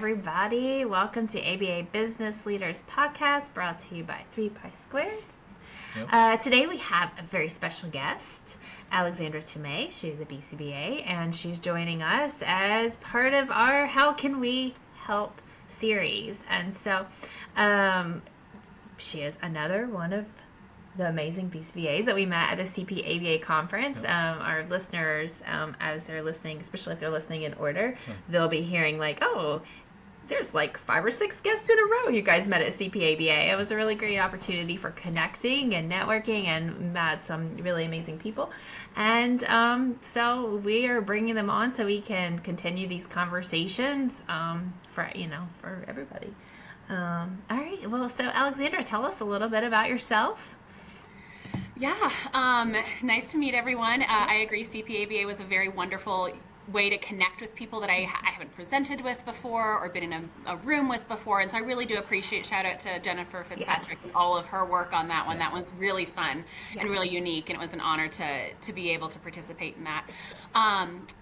everybody. Welcome to ABA Business Leaders Podcast, brought to you by 3Pi Squared. Yep. Today we have a very special guest, Alexandra Tomei. She's a BCBA, and she's joining us as part of our How Can We Help series. And so she is another one of the amazing BCBAs that we met at the CPABA conference. Yep. Our listeners, as they're listening, especially if they're listening in order, they'll be hearing like, oh, there's like 5 or 6 guests in a row you guys met at CPABA. It was a really great opportunity for connecting and networking, and met some really amazing people. And so we are bringing them on so we can continue these conversations for everybody. All right. Well, so Alexandra, tell us a little bit about yourself. Yeah, nice to meet everyone. I agree, CPABA was a very wonderful way to connect with people that I haven't presented with before or been in a room with before. And so I really do appreciate, shout out to Jennifer Fitzpatrick and all of her work on that one. That was really fun and really unique, and it was an honor to be able to participate in that.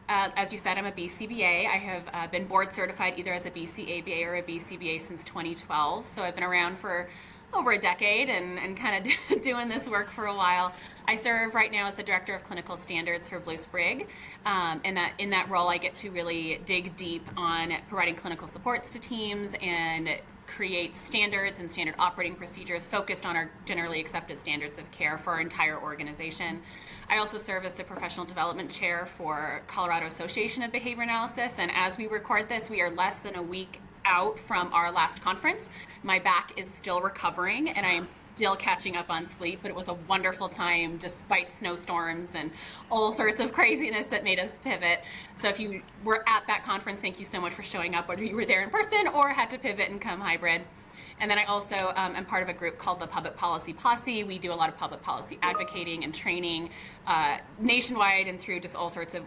As you said, I'm a BCBA. I have been board certified either as a BCABA or a BCBA since 2012. So I've been around for over a decade and kind of doing this work for a while. I serve right now as the Director of Clinical Standards for BlueSprig. And in that role, I get to really dig deep on providing clinical supports to teams and create standards and standard operating procedures focused on our generally accepted standards of care for our entire organization. I also serve as the Professional Development Chair for Colorado Association of Behavior Analysis. And as we record this, we are less than a week out from our last conference. My back is still recovering and I am still catching up on sleep, but it was a wonderful time despite snowstorms and all sorts of craziness that made us pivot. So if you were at that conference, thank you so much for showing up, whether you were there in person or had to pivot and come hybrid. And then I also am part of a group called the Public Policy Posse. We do a lot of public policy advocating and training nationwide and through just all sorts of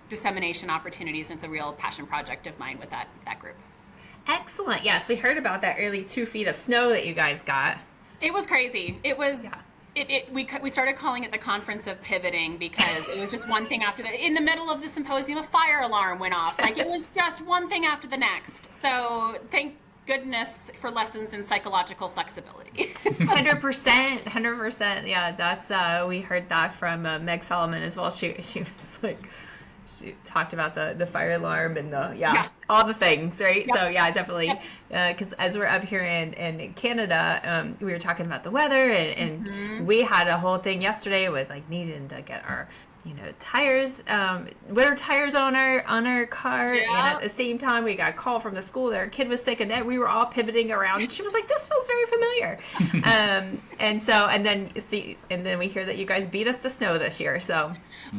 dissemination opportunities. And it's a real passion project of mine with that group. Excellent. Yes, we heard about that early 2 feet of snow that you guys got. It was crazy. It was. Yeah. We started calling it the conference of pivoting because it was just one thing after the. In the middle of the symposium, a fire alarm went off. Like it was just one thing after the next. So thank goodness for lessons in psychological flexibility. 100%. Yeah, that's we heard that from Meg Solomon as well. She was like. She talked about the fire alarm and all the things, right? Yep. So yeah, definitely. Because as we're up here in Canada, we were talking about the weather, and we had a whole thing yesterday with like needing to get our tires, winter tires on our car. Yep. And at the same time, we got a call from the school that our kid was sick, and then we were all pivoting around. And she was like, "This feels very familiar." and then we hear that you guys beat us to snow this year. So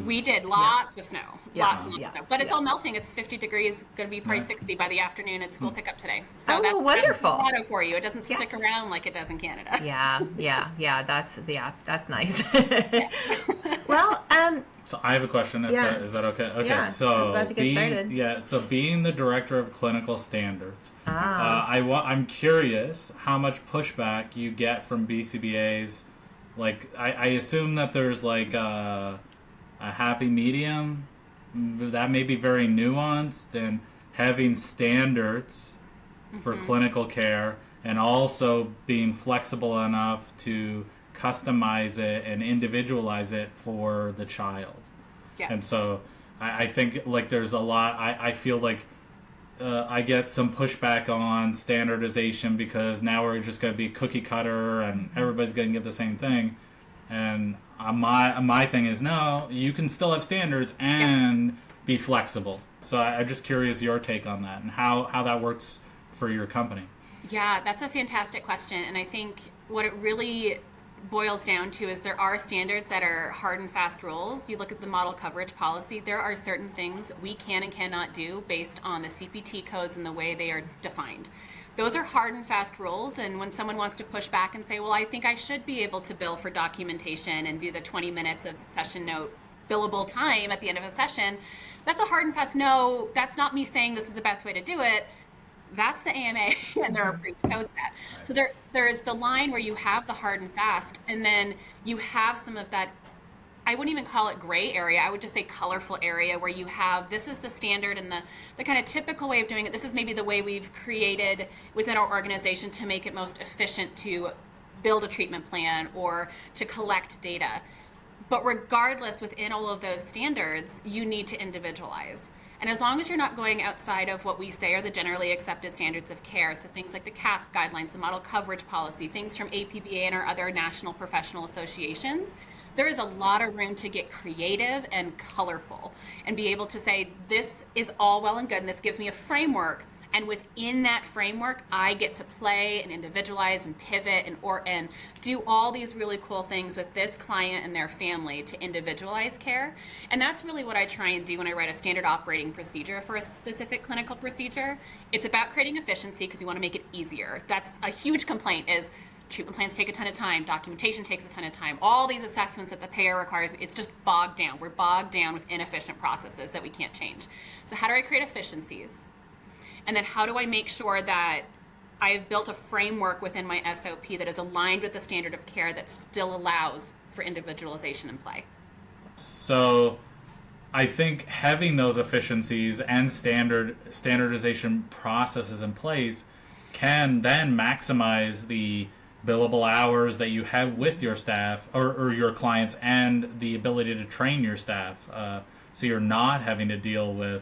we did lots of snow. Yes, lots of snow. But it's all melting. It's 50 degrees. Going to be probably 60 by the afternoon at school pickup today. So that's wonderful. That's Colorado for you. It doesn't stick around like it does in Canada. Yeah. That's nice. Well, so I have a question. Is that okay? Okay. Yeah, so I was about to get started. Yeah. So being the Director of Clinical Standards, I'm curious how much pushback you get from BCBAs. Like, I assume that there's like a happy medium that may be very nuanced, and having standards for clinical care, and also being flexible enough to customize it and individualize it for the child. Yeah. And so I think like there's a lot, I feel like I get some pushback on standardization because now we're just going to be cookie cutter and everybody's going to get the same thing. And my thing is, no, you can still have standards and be flexible. So I'm just curious your take on that and how that works for your company. Yeah, that's a fantastic question. And I think what it really boils down to is there are standards that are hard and fast rules. You look at the model coverage policy, there are certain things we can and cannot do based on the CPT codes and the way they are defined. Those are hard and fast rules, and when someone wants to push back and say, well, I think I should be able to bill for documentation and do the 20 minutes of session note billable time at the end of a session, that's a hard and fast no. That's not me saying this is the best way to do it. That's the AMA and there are approved codes that. So there is the line where you have the hard and fast, and then you have some of that I wouldn't even call it gray area. I would just say colorful area where you have, this is the standard and the kind of typical way of doing it. This is maybe the way we've created within our organization to make it most efficient to build a treatment plan or to collect data. But regardless, within all of those standards, you need to individualize. And as long as you're not going outside of what we say are the generally accepted standards of care, so things like the CASP guidelines, the model coverage policy, things from APBA and our other national professional associations, there is a lot of room to get creative and colorful and be able to say, this is all well and good, and this gives me a framework. And within that framework, I get to play and individualize and pivot and do all these really cool things with this client and their family to individualize care. And that's really what I try and do when I write a standard operating procedure for a specific clinical procedure. It's about creating efficiency because you want to make it easier. That's a huge complaint is treatment plans take a ton of time, documentation takes a ton of time, all these assessments that the payer requires, it's just bogged down. We're bogged down with inefficient processes that we can't change. So how do I create efficiencies? And then how do I make sure that I have built a framework within my SOP that is aligned with the standard of care that still allows for individualization and play? So I think having those efficiencies and standardization processes in place can then maximize the billable hours that you have with your staff or your clients and the ability to train your staff. So you're not having to deal with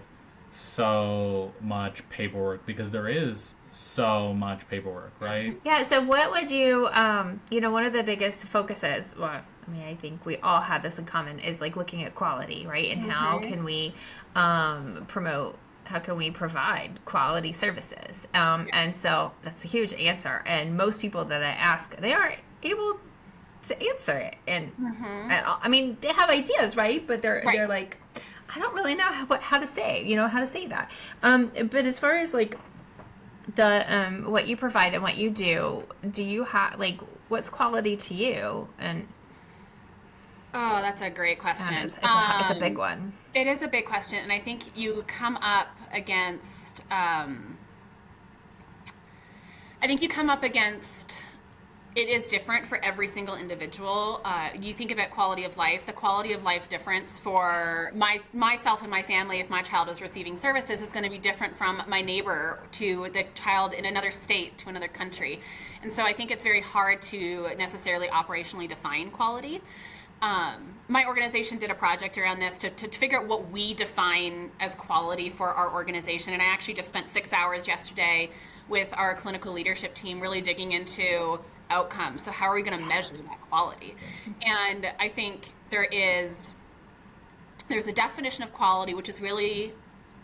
so much paperwork because there is so much paperwork, right? Yeah. So what would you, one of the biggest focuses, well, I mean, I think we all have this in common, is like looking at quality, right? And how can we how can we provide quality services? And so that's a huge answer. And most people that I ask, they aren't able to answer it. And I mean, they have ideas, right? But they're like, I don't really know how to say, how to say that. But as far as like the what you provide and what you do you have like what's quality to you? And oh, that's a great question. It's a big one. It is a big question, and I think you come up against. It is different for every single individual. You think about quality of life. The quality of life difference for myself and my family, if my child is receiving services, is going to be different from my neighbor to the child in another state to another country. And so I think it's very hard to necessarily operationally define quality. My organization did a project around this to figure out what we define as quality for our organization. And I actually just spent 6 hours yesterday with our clinical leadership team really digging into outcomes. So how are we going to measure that quality? And I think there's a definition of quality, which is really,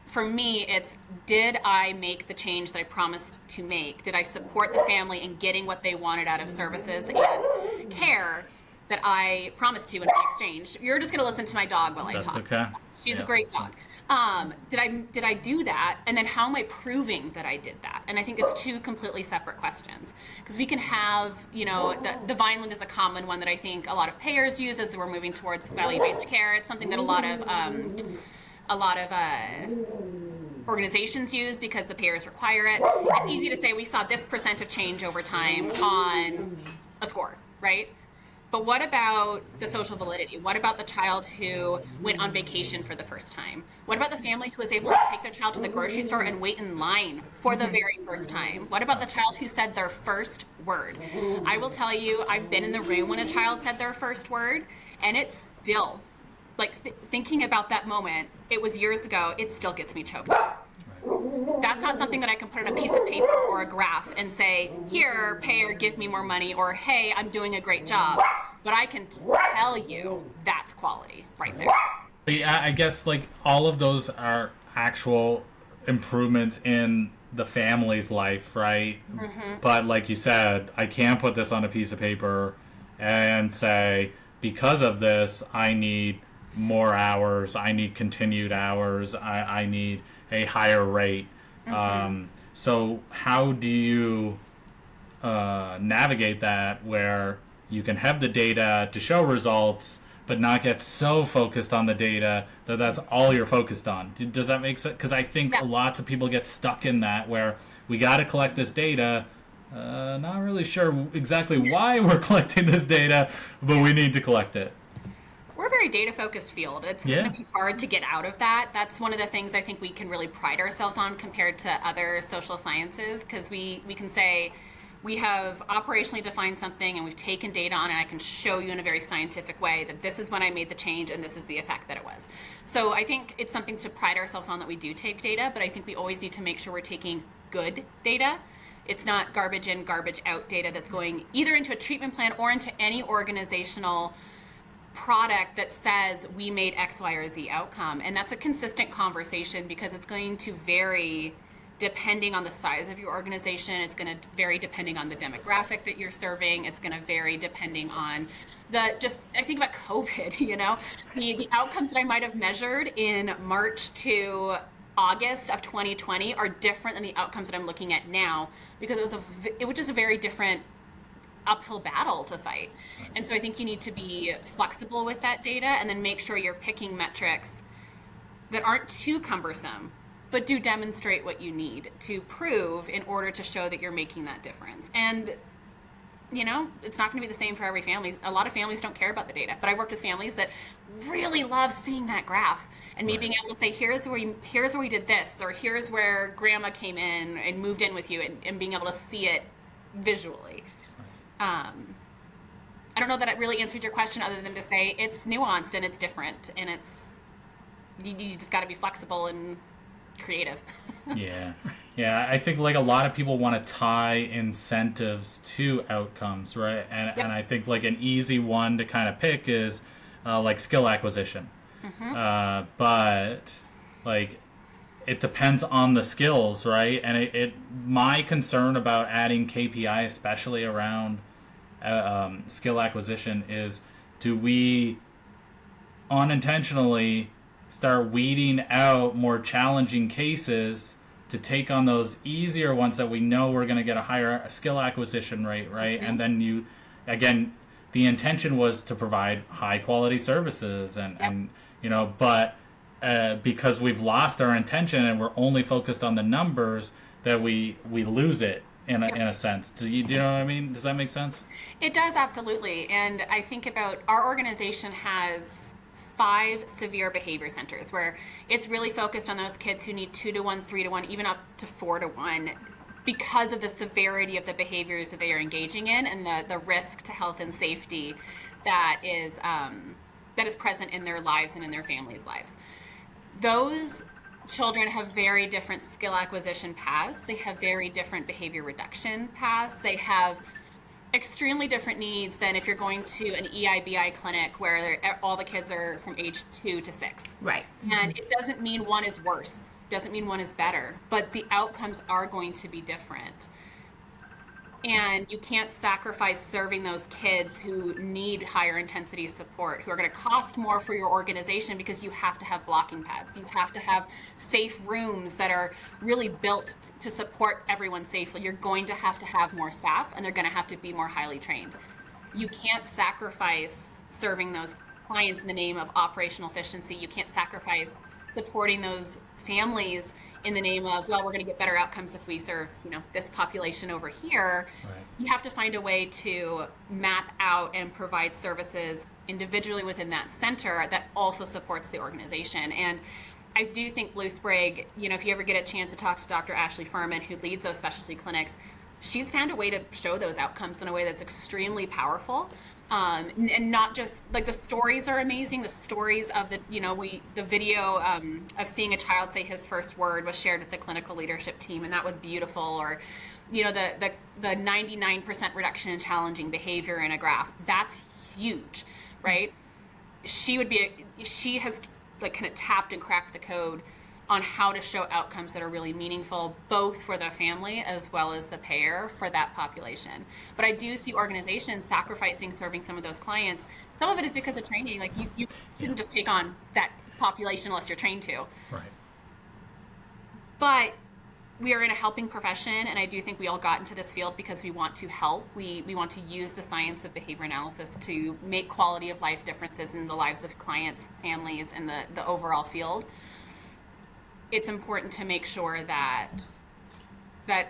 for me, it's, did I make the change that I promised to make? Did I support the family in getting what they wanted out of services and care that I promised to in exchange? You're just going to listen to my dog while I talk. That's okay. She's a great dog. Did I do that? And then how am I proving that I did that? And I think it's two completely separate questions. Because we can have, the Vineland is a common one that I think a lot of payers use as we're moving towards value-based care. It's something that a lot of organizations use because the payers require it. It's easy to say we saw this % of change over time on a score, right? But what about the social validity? What about the child who went on vacation for the first time? What about the family who was able to take their child to the grocery store and wait in line for the very first time? What about the child who said their first word? I will tell you, I've been in the room when a child said their first word, and it's still, thinking about that moment, it was years ago, it still gets me choked up. That's not something that I can put on a piece of paper or a graph and say, here, payer, give me more money, or hey, I'm doing a great job. But I can tell you that's quality right there. Yeah, I guess all of those are actual improvements in the family's life, right? But like you said, I can't put this on a piece of paper and say, because of this, I need more hours, I need continued hours, I need a higher rate. So how do you navigate that where you can have the data to show results but not get so focused on the data that that's all you're focused on? Does that make sense? Because I think lots of people get stuck in that where we got to collect this data, not really sure exactly why we're collecting this data, but we need to collect it. We're very very data-focused field. It's going to be hard to get out of that. That's one of the things I think we can really pride ourselves on compared to other social sciences, because we can say we have operationally defined something and we've taken data on it. I can show you in a very scientific way that this is when I made the change and this is the effect that it was. So I think it's something to pride ourselves on, that we do take data, but I think we always need to make sure we're taking good data. It's not garbage in, garbage out data that's going either into a treatment plan or into any organizational product that says we made X, Y, or Z outcome. And that's a consistent conversation, because it's going to vary depending on the size of your organization. It's going to vary depending on the demographic that you're serving. It's going to vary depending on I think about COVID, the outcomes that I might have measured in March to August of 2020 are different than the outcomes that I'm looking at now, because it was just a very different uphill battle to fight. And so I think you need to be flexible with that data, and then make sure you're picking metrics that aren't too cumbersome, but do demonstrate what you need to prove in order to show that you're making that difference. And it's not going to be the same for every family. A lot of families don't care about the data, but I worked with families that really love seeing that graph, and me being able to say, here's where we did this, or here's where grandma came in and moved in with you, and being able to see it visually. I don't know that it really answered your question, other than to say it's nuanced and it's different, and you just got to be flexible and creative. Yeah, I think like a lot of people want to tie incentives to outcomes, right? And I think like an easy one to kind of pick is like skill acquisition. But like it depends on the skills, right? And my concern about adding KPI, especially around skill acquisition, is do we unintentionally start weeding out more challenging cases to take on those easier ones that we know we're going to get a higher skill acquisition rate, right? And then the intention was to provide high quality services and but because we've lost our intention and we're only focused on the numbers, that we lose it in a sense. Do you know what I mean? Does that make sense? It does, absolutely. And I think about our organization has 5 severe behavior centers, where it's really focused on those kids who need 2-to-1, 3-to-1, even up to 4-to-1, because of the severity of the behaviors that they are engaging in, and the risk to health and safety that is present in their lives and in their families' lives. Those children have very different skill acquisition paths. They have very different behavior reduction paths. They have extremely different needs than if you're going to an EIBI clinic where all the kids are from age 2 to 6. Right. And it doesn't mean one is worse, doesn't mean one is better, but the outcomes are going to be different. And you can't sacrifice serving those kids who need higher intensity support, who are going to cost more for your organization, because you have to have blocking pads. You have to have safe rooms that are really built to support everyone safely. You're going to have more staff, and they're going to have to be more highly trained. You can't sacrifice serving those clients in the name of operational efficiency. You can't sacrifice supporting those families in the name of, well, we're going to get better outcomes if we serve, this population over here. Right. You have to find a way to map out and provide services individually within that center that also supports the organization. And I do think BlueSprig, if you ever get a chance to talk to Dr. Ashley Furman, who leads those specialty clinics, she's found a way to show those outcomes in a way that's extremely powerful. And not just like the stories are amazing. The stories of the video of seeing a child say his first word was shared with the clinical leadership team, and that was beautiful. Or, the 99% reduction in challenging behavior in a graph. That's huge, right? She has like kind of tapped and cracked the code on how to show outcomes that are really meaningful, both for the family as well as the payer for that population. But I do see organizations sacrificing serving some of those clients. Some of it is because of training. Like you shouldn't just take on that population unless you're trained to. Right. But we are in a helping profession, and I do think we all got into this field because we want to help. We want to use the science of behavior analysis to make quality of life differences in the lives of clients, families, and the overall field. It's important to make sure that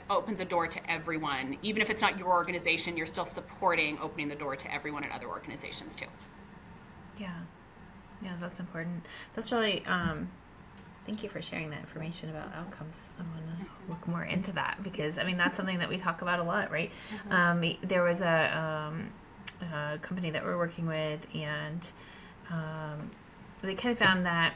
opens a door to everyone. Even if it's not your organization, you're still supporting opening the door to everyone at other organizations too. Yeah. Yeah, that's important. That's really, thank you for sharing that information about outcomes. I want to look more into that because, I mean, that's something that we talk about a lot, right? There was a company that we're working with, and they kind of found that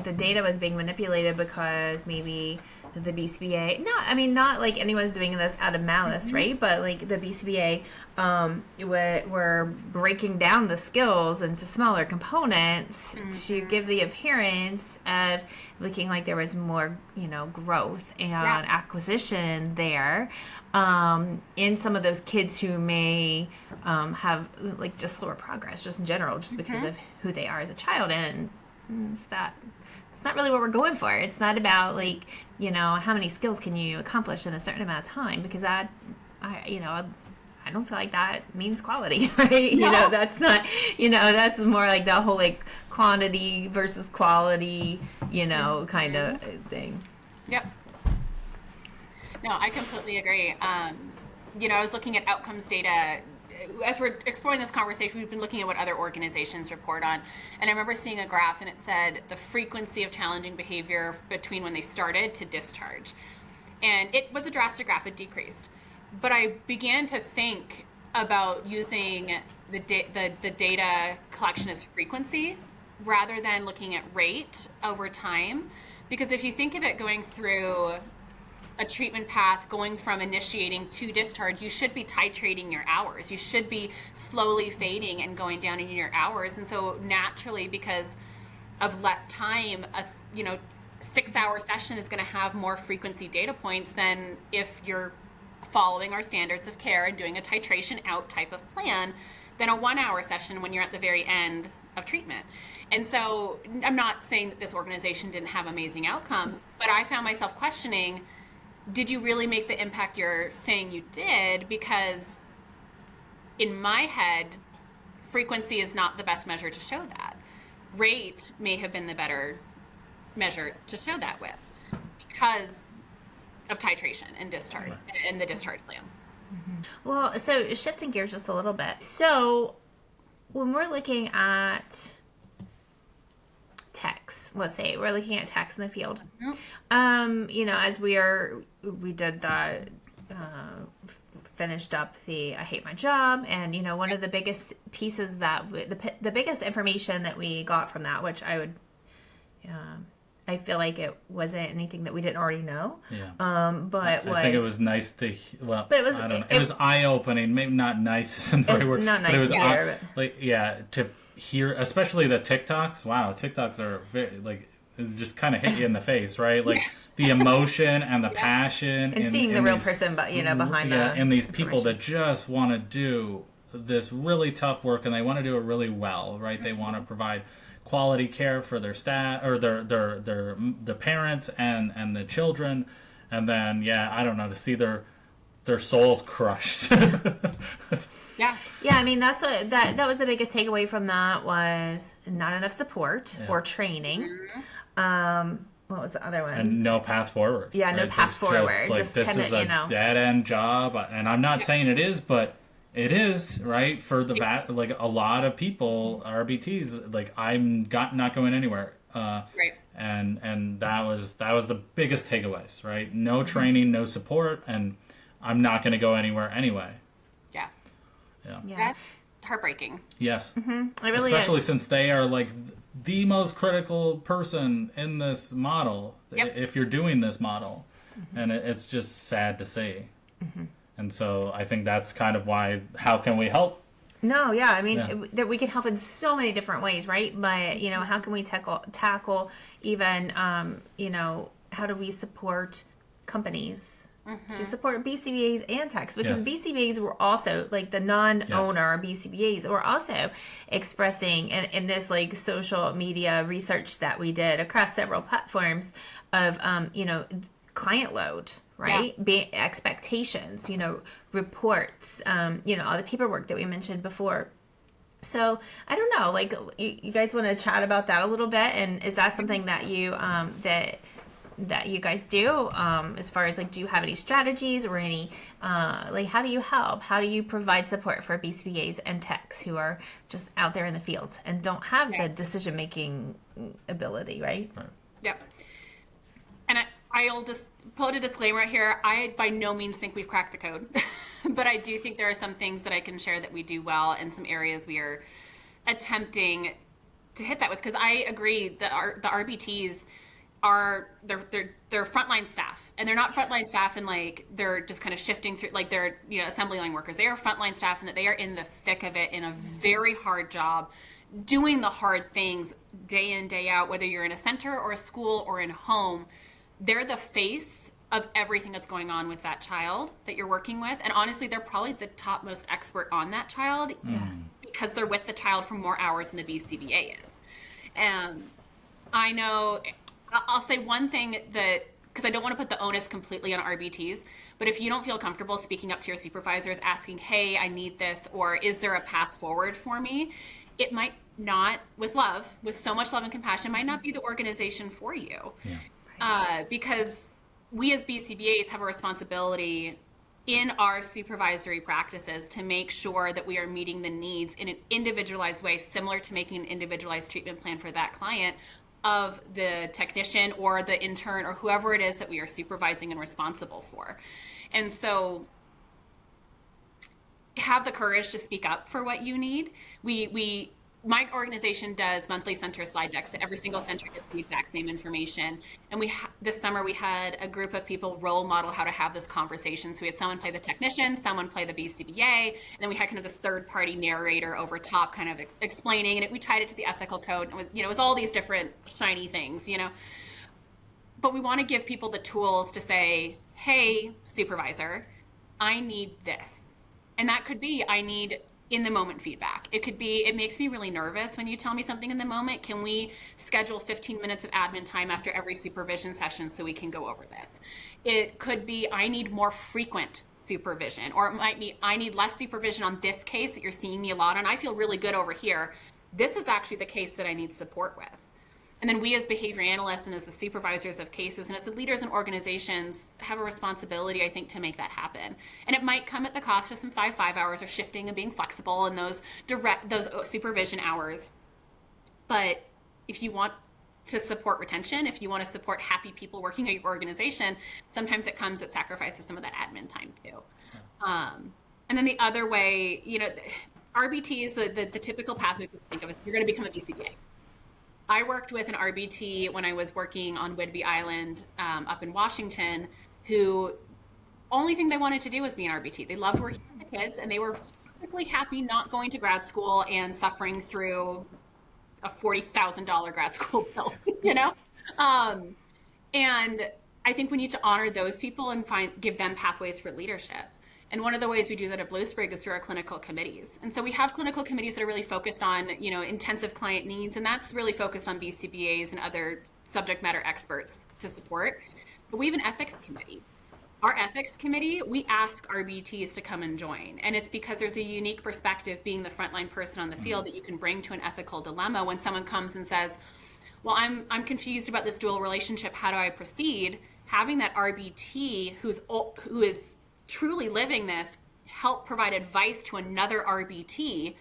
the data was being manipulated because maybe the BCBA, not like anyone's doing this out of malice, right? But like the BCBA were breaking down the skills into smaller components to give the appearance of looking like there was more, growth and acquisition there in some of those kids who may have like just slower progress, just in general, just because of who they are as a child. And it's not really what we're going for. It's not about like, how many skills can you accomplish in a certain amount of time, because I don't feel like that means quality, right? No. That's not, that's more like the whole like quantity versus quality, kind of thing. Yep. No, I completely agree. I was looking at outcomes data. As we're exploring this conversation, we've been looking at what other organizations report on. And I remember seeing a graph, and it said the frequency of challenging behavior between when they started to discharge. And it was a drastic graph, it decreased. But I began to think about using the data collection as frequency rather than looking at rate over time. Because if you think of it going through a treatment path, going from initiating to discharge, you should be titrating your hours. You should be slowly fading and going down in your hours. And so naturally, because of less time, a 6-hour session is going to have more frequency data points than if you're following our standards of care and doing a titration out type of plan than a 1-hour session when you're at the very end of treatment. And so I'm not saying that this organization didn't have amazing outcomes, but I found myself questioning, did you really make the impact you're saying you did? Because in my head, frequency is not the best measure to show that. Rate may have been the better measure to show that with, because of titration and discharge and the discharge plan. Well, so shifting gears just a little bit. So when we're looking at techs, let's say we're looking at techs in the field, as we did the finished up the I hate my job, and one of the biggest pieces that the biggest information that we got from that, which I feel like it wasn't anything that we didn't already know. Yeah. But I think it was nice to, but it was, I don't know. It was eye-opening. Maybe not nice isn't the right word. Not nice but it was to hear, to hear, especially the TikToks. Wow, TikToks are very, like, it just kind of hit you in the face, right? Like the emotion and the passion. And seeing the real person, but behind the and these people that just want to do this really tough work, and they want to do it really well, right? They want to provide quality care for their staff or the parents and the children, and then I don't know, to see their souls crushed. Yeah. I mean, that's what that was the biggest takeaway from that, was not enough support or training. What was the other one? And no path forward. Yeah, no path forward. Just this kinda, is a dead end job, and I'm not saying it is, but it is, right? For like a lot of people, RBTs, like I'm not going anywhere. Right. And that was the biggest takeaways, right? No training, no support, and I'm not going to go anywhere anyway. Yeah. Yeah. That's heartbreaking. Yes. It really Especially is. since they are like the most critical person in this model, if you're doing this model. And it's just sad to see. And so I think that's kind of why, how can we help? No, I mean, that we can help in so many different ways, right? But, how can we tackle even, how do we support companies to support BCBAs and techs? Because BCBAs were also, like the non-owner BCBAs were also expressing in this like social media research that we did across several platforms of, client load, right? Expectations, reports, all the paperwork that we mentioned before. So I don't know, like you guys want to chat about that a little bit, and is that something that you that you guys do, as far as like, do you have any strategies or any, like, how do you help? How do you provide support for BCBAs and techs who are just out there in the field and don't have the decision-making ability, right? Yep. And I'll just put a disclaimer here. I by no means think we've cracked the code, but I do think there are some things that I can share that we do well and some areas we are attempting to hit that with, because I agree that the RBTs are they're frontline staff, and they're not frontline staff and like they're just kind of shifting through like they're assembly line workers. They are frontline staff, and that they are in the thick of it in a very hard job, doing the hard things day in day out, whether you're in a center or a school or in home. They're the face of everything that's going on with that child that you're working with, and honestly they're probably the topmost expert on that child because they're with the child for more hours than the BCBA is. And I know I'll say one thing, that because I don't want to put the onus completely on RBTs, but if you don't feel comfortable speaking up to your supervisors, asking, hey, I need this, or is there a path forward for me, it might not, with so much love and compassion, might not be the organization for you. Because we as BCBAs have a responsibility in our supervisory practices to make sure that we are meeting the needs in an individualized way, similar to making an individualized treatment plan for that client, of the technician or the intern or whoever it is that we are supervising and responsible for. And so have the courage to speak up for what you need. My organization does monthly center slide decks, so every single center gets the exact same information. And this summer we had a group of people role model how to have this conversation. So we had someone play the technician, someone play the BCBA, and then we had kind of this third party narrator over top kind of explaining, and we tied it to the ethical code. And it was all these different shiny things, But we want to give people the tools to say, hey, supervisor, I need this. And that could be, I need in the moment feedback. It could be, it makes me really nervous when you tell me something in the moment. Can we schedule 15 minutes of admin time after every supervision session so we can go over this? It could be, I need more frequent supervision, or it might be, I need less supervision on this case that you're seeing me a lot on. I feel really good over here. This is actually the case that I need support with. And then we as behavior analysts and as the supervisors of cases and as the leaders in organizations have a responsibility, I think, to make that happen. And it might come at the cost of some 5 hours or shifting and being flexible in those supervision hours. But if you want to support retention, if you want to support happy people working at your organization, sometimes it comes at sacrifice of some of that admin time too. And then the other way, RBTs, the typical path we think of is you're going to become a BCBA. I worked with an RBT when I was working on Whidbey Island up in Washington, who only thing they wanted to do was be an RBT. They loved working with the kids, and they were perfectly happy not going to grad school and suffering through a $40,000 grad school bill, And I think we need to honor those people and give them pathways for leadership. And one of the ways we do that at BlueSprig is through our clinical committees. And so we have clinical committees that are really focused on, intensive client needs, and that's really focused on BCBAs and other subject matter experts to support. But we have an ethics committee. Our ethics committee, we ask RBTs to come and join. And it's because there's a unique perspective, being the frontline person on the field, that you can bring to an ethical dilemma when someone comes and says, well, I'm confused about this dual relationship. How do I proceed? Having that RBT who is truly living this, help provide advice to another RBT,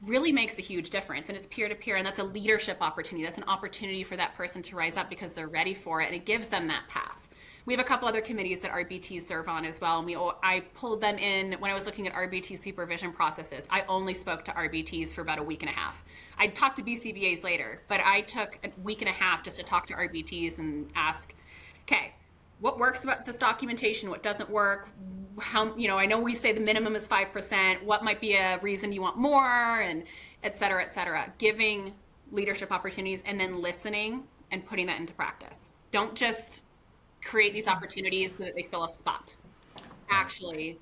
really makes a huge difference. And it's peer-to-peer, and that's a leadership opportunity. That's an opportunity for that person to rise up because they're ready for it, and it gives them that path. We have a couple other committees that RBTs serve on as well, and I pulled them in when I was looking at RBT supervision processes. I only spoke to RBTs for about a week and a half. I talked to BCBAs later, but I took a week and a half just to talk to RBTs and ask, okay, what works about this documentation? What doesn't work? How, I know we say the minimum is 5%. What might be a reason you want more, and et cetera, et cetera. Giving leadership opportunities and then listening and putting that into practice. Don't just create these opportunities so that they fill a spot. Actually,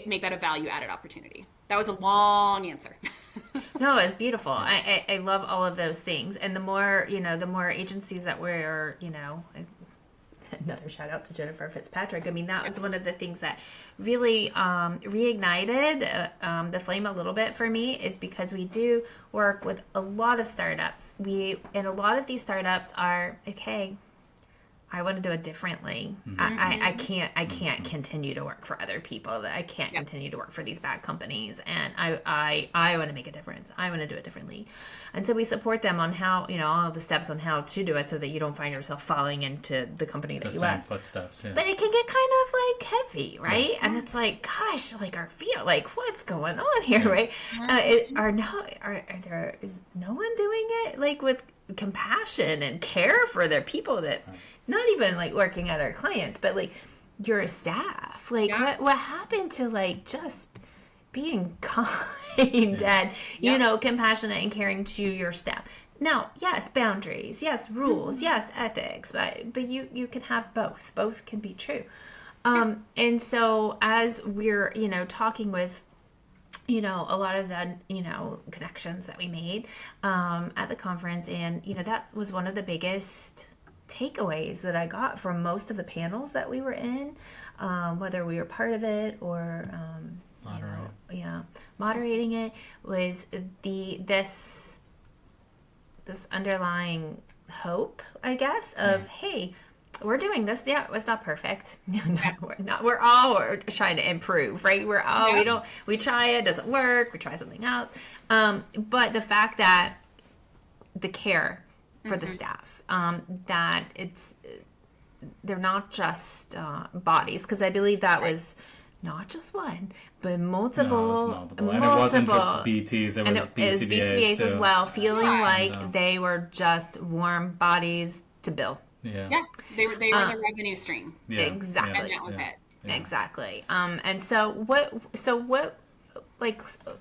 make that a value-added opportunity. That was a long answer. No, it's beautiful. I love all of those things. And the more agencies that we're, another shout out to Jennifer Fitzpatrick. I mean, that was one of the things that really reignited the flame a little bit for me, is because we do work with a lot of startups. And a lot of these startups are, okay, I want to do it differently. I can't continue to work for other people. That I can't continue to work for these bad companies. And I want to make a difference. I want to do it differently. And so we support them on how, all the steps on how to do it so that you don't find yourself falling into the company that you left. Footsteps, yeah. But it can get kind of like heavy, right? Yeah. And it's like, gosh, like our feel, like what's going on here, right? Is no one doing it like with compassion and care for their people that not even like working at our clients, but like your staff, like what happened to like just being kind and compassionate and caring to your staff? Now, yes, boundaries, yes, rules, yes, ethics, but you can have both can be true. And so as we're talking with a lot of the connections that we made at the conference, and that was one of the biggest takeaways that I got from most of the panels that we were in, whether we were part of it or moderating it, was this underlying hope, I guess, of hey, we're doing this. Yeah, it's not perfect. No, we're not. We're trying to improve, right? We try it, doesn't work. We try something else. But the fact that the care for the staff, that they're not just bodies, because I believe that was not just one, but multiple. No, it was multiple. And it wasn't just BTs, it was BCBAs as well, feeling like they were just warm bodies to bill. Yeah, they were the revenue stream. Yeah. Exactly. And that was it. Yeah. Exactly. And so what, like, I'm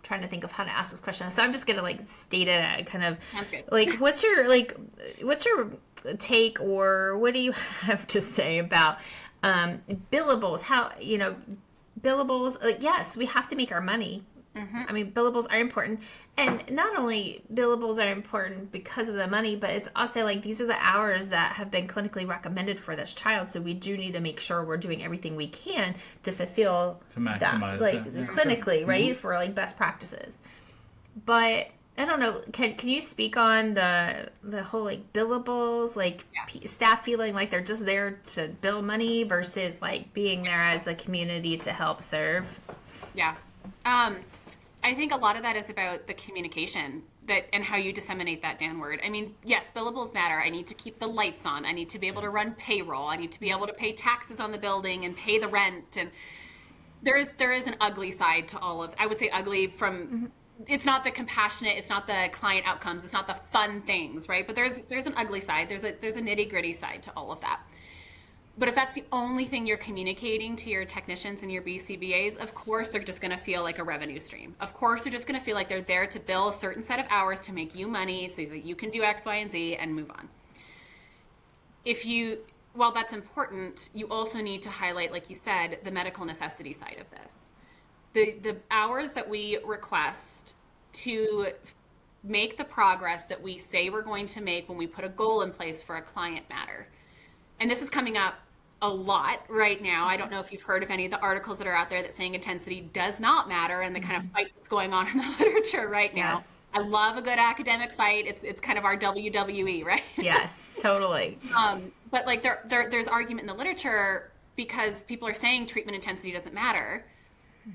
trying to think of how to ask this question. So I'm just going to like state it kind of. Sounds good. Like, what's your take, or what do you have to say about billables? How, billables, yes, we have to make our money. I mean, billables are important, and not only billables are important because of the money, but it's also like these are the hours that have been clinically recommended for this child. So we do need to make sure we're doing everything we can to fulfill maximize that, like clinically, right, for like best practices. But I don't know. Can you speak on the whole like billables, like staff feeling like they're just there to bill money versus like being there as a community to help serve? Yeah. I think a lot of that is about the communication and how you disseminate that downward. I mean, yes, billables matter. I need to keep the lights on. I need to be able to run payroll. I need to be able to pay taxes on the building and pay the rent. And there is an ugly side to all of, I would say ugly from, it's not the compassionate, it's not the client outcomes, it's not the fun things, right? But there's an ugly side. There's a nitty gritty side to all of that. But if that's the only thing you're communicating to your technicians and your BCBAs, of course they're just going to feel like a revenue stream. Of course they're just going to feel like they're there to bill a certain set of hours to make you money so that you can do X, Y, and Z and move on. While that's important, you also need to highlight, like you said, the medical necessity side of this. The hours that we request to make the progress that we say we're going to make when we put a goal in place for a client matter. And this is coming up a lot right now. I don't know if you've heard of any of the articles that are out there that saying intensity does not matter, and the kind of fight that's going on in the literature right now. Yes. I love a good academic fight. It's kind of our WWE, right? Yes, totally. But like there's argument in the literature because people are saying treatment intensity doesn't matter,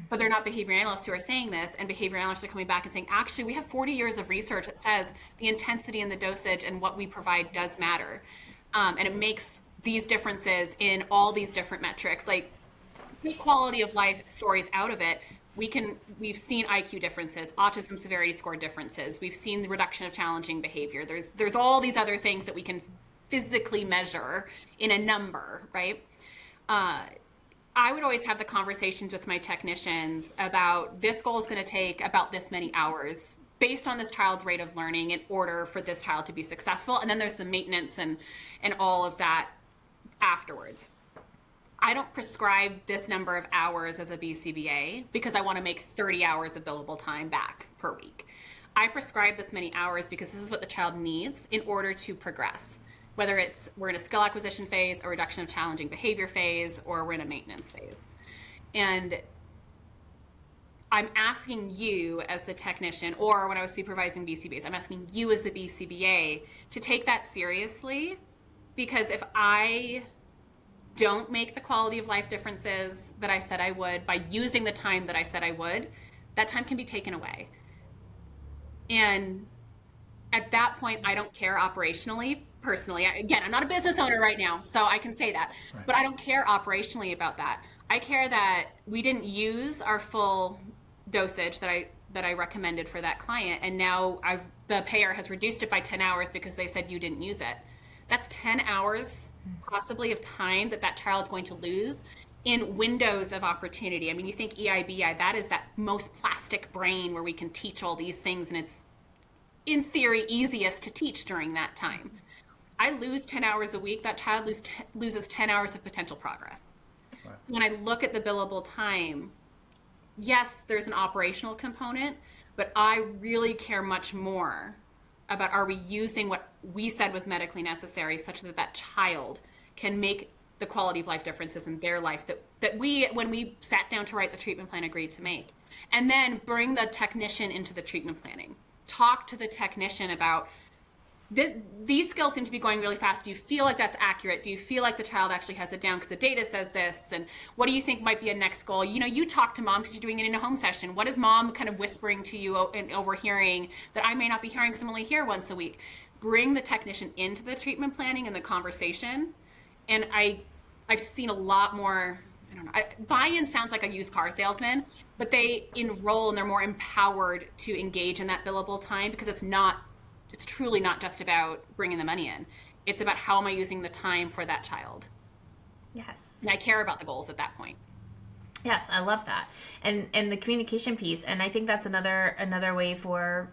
but they're not behavior analysts who are saying this, and behavior analysts are coming back and saying, actually, we have 40 years of research that says the intensity and the dosage and what we provide does matter. And it makes these differences in all these different metrics. Like, take quality of life stories out of it. We've seen IQ differences, autism severity score differences. We've seen the reduction of challenging behavior. There's all these other things that we can physically measure in a number, right? I would always have the conversations with my technicians about this goal is going to take about this many hours based on this child's rate of learning in order for this child to be successful. And then there's the maintenance and all of that afterwards. I don't prescribe this number of hours as a BCBA because I want to make 30 hours of billable time back per week. I prescribe this many hours because this is what the child needs in order to progress, whether it's we're in a skill acquisition phase, a reduction of challenging behavior phase, or we're in a maintenance phase. And I'm asking you as the technician, or when I was supervising BCBAs, I'm asking you as the BCBA to take that seriously because if I don't make the quality of life differences that I said I would by using the time that I said I would, that time can be taken away. And at that point, I don't care operationally, personally. Again, I'm not a business owner right now, so I can say that. Right. But I don't care operationally about that. I care that we didn't use our full dosage that I recommended for that client, and now the payer has reduced it by 10 hours because they said you didn't use it. That's 10 hours possibly of time that child is going to lose in windows of opportunity. I mean, you think EIBI, that is that most plastic brain where we can teach all these things, and it's in theory easiest to teach during that time. I lose 10 hours a week, that child loses 10 hours of potential progress. Right. So when I look at the billable time, yes, there's an operational component, but I really care much more about, are we using what we said was medically necessary such that child can make the quality of life differences in their life that we, when we sat down to write the treatment plan, agreed to make. And then bring the technician into the treatment planning. Talk to the technician about these skills seem to be going really fast. Do you feel like that's accurate? Do you feel like the child actually has it down because the data says this? And what do you think might be a next goal? You know, you talk to mom because you're doing it in a home session. What is mom kind of whispering to you and overhearing that I may not be hearing because I'm only here once a week? Bring the technician into the treatment planning and the conversation. And I've seen a lot more, I don't know, buy-in sounds like a used car salesman, but they enroll and they're more empowered to engage in that billable time, because it's truly not just about bringing the money in. It's about, how am I using the time for that child? Yes. And I care about the goals at that point. Yes, I love that. And the communication piece. And I think that's another way for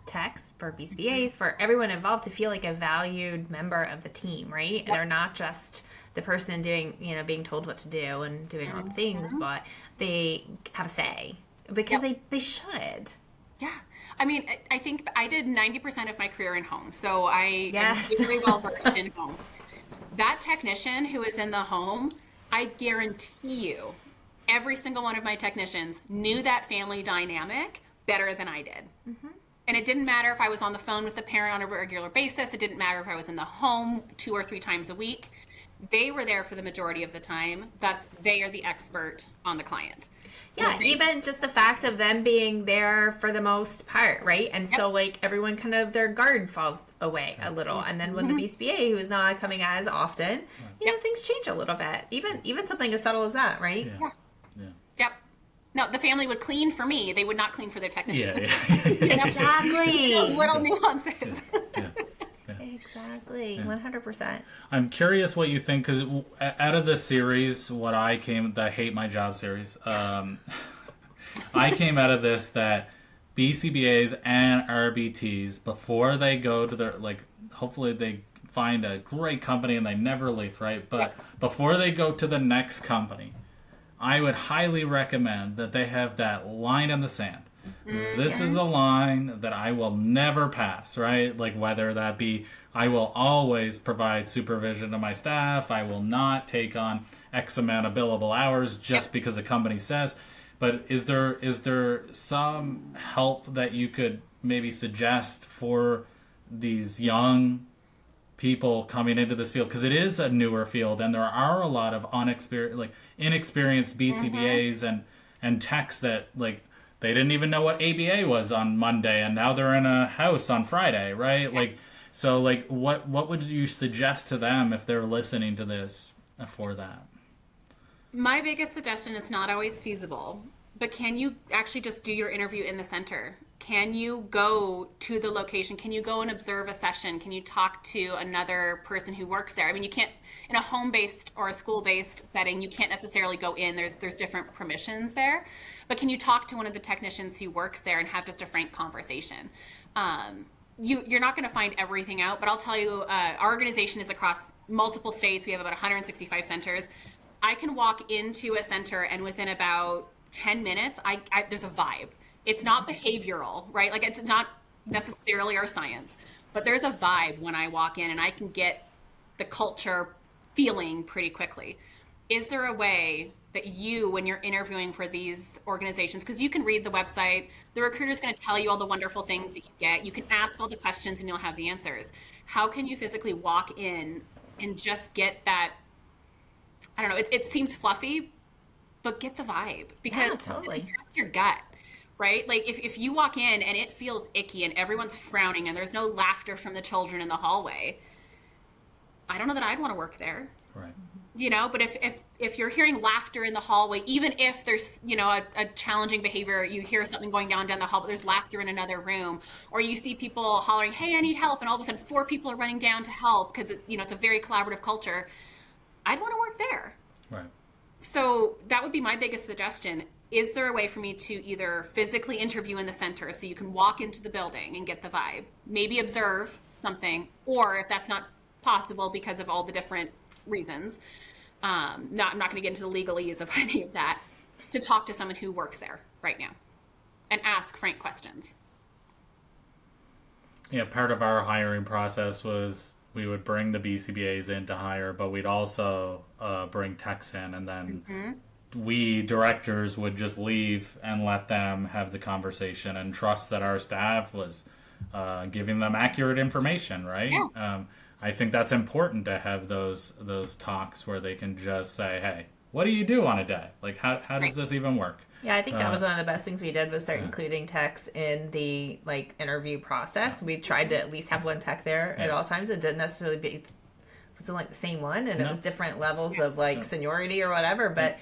techs, for BCBAs, for everyone involved to feel like a valued member of the team, right? Yep. They're not just the person doing, being told what to do and doing all the things, but they have a say, because they should. Yeah. I mean, I think I did 90% of my career in home, so I am very well versed in home. That technician who is in the home, I guarantee you, every single one of my technicians knew that family dynamic better than I did. Mm-hmm. And it didn't matter if I was on the phone with the parent on a regular basis. It didn't matter if I was in the home 2 or 3 times a week. They were there for the majority of the time. Thus, they are the expert on the client. Yeah, even just the fact of them being there for the most part, right? And so, like, everyone kind of, their guard falls away a little. And then when the BCBA, who is not coming as often, things change a little bit. Even something as subtle as that, right? Yeah. Yep. No, the family would clean for me. They would not clean for their technician. Exactly. Little nuances. Exactly. 100%. I'm curious what you think, because out of this series, I Hate My Job series, I came out of this that BCBAs and RBTs, before they go to their, hopefully they find a great company and they never leave, right? But before they go to the next company, I would highly recommend that they have that line in the sand. This is a line that I will never pass, right? Like, whether that be, I will always provide supervision to my staff. I will not take on X amount of billable hours just because the company says. But is there some help that you could maybe suggest for these young people coming into this field? Because it is a newer field, and there are a lot of inexperienced BCBAs and techs that, they didn't even know what ABA was on Monday, and now they're in a house on Friday, right? What would you suggest to them if they're listening to this for that? My biggest suggestion is not always feasible, but can you actually just do your interview in the center? Can you go to the location? Can you go and observe a session? Can you talk to another person who works there? I mean, you can't, in a home-based or a school-based setting, you can't necessarily go in. There's different permissions there. But can you talk to one of the technicians who works there and have just a frank conversation? You're not going to find everything out, but I'll tell you, our organization is across multiple states. We have about 165 centers. I can walk into a center, and within about 10 minutes, there's a vibe. It's not behavioral, right? It's not necessarily our science, but there's a vibe when I walk in, and I can get the culture feeling pretty quickly. Is there a way that you, when you're interviewing for these organizations, because you can read the website, the recruiter's going to tell you all the wonderful things that you get. You can ask all the questions and you'll have the answers. How can you physically walk in and just get that, I don't know, it seems fluffy, but get the vibe, because Yeah, totally. that's your gut, right? Like if you walk in and it feels icky and everyone's frowning and there's no laughter from the children in the hallway, I don't know that I'd want to work there. Right. You know, but if you're hearing laughter in the hallway, even if there's, you know, a challenging behavior, you hear something going down the hall, but there's laughter in another room, or you see people hollering, hey, I need help, and all of a sudden 4 people are running down to help because, you know, it's a very collaborative culture, I'd want to work there. Right. So that would be my biggest suggestion. Is there a way for me to either physically interview in the center so you can walk into the building and get the vibe, maybe observe something, or if that's not possible because of all the different reasons, I'm not going to get into the legalese of any of that, to talk to someone who works there right now and ask frank questions. Yeah, part of our hiring process was we would bring the BCBAs in to hire, but we'd also bring techs in, and then we directors would just leave and let them have the conversation and trust that our staff was giving them accurate information, right? Yeah. I think that's important to have those talks where they can just say, hey, what do you do on a day? Like, how does this even work? Yeah, I think that was one of the best things we did, was start including techs in the like interview process. We tried to at least have one tech there at all times. It didn't necessarily be, wasn't like the same one, and it was different levels of like seniority or whatever, but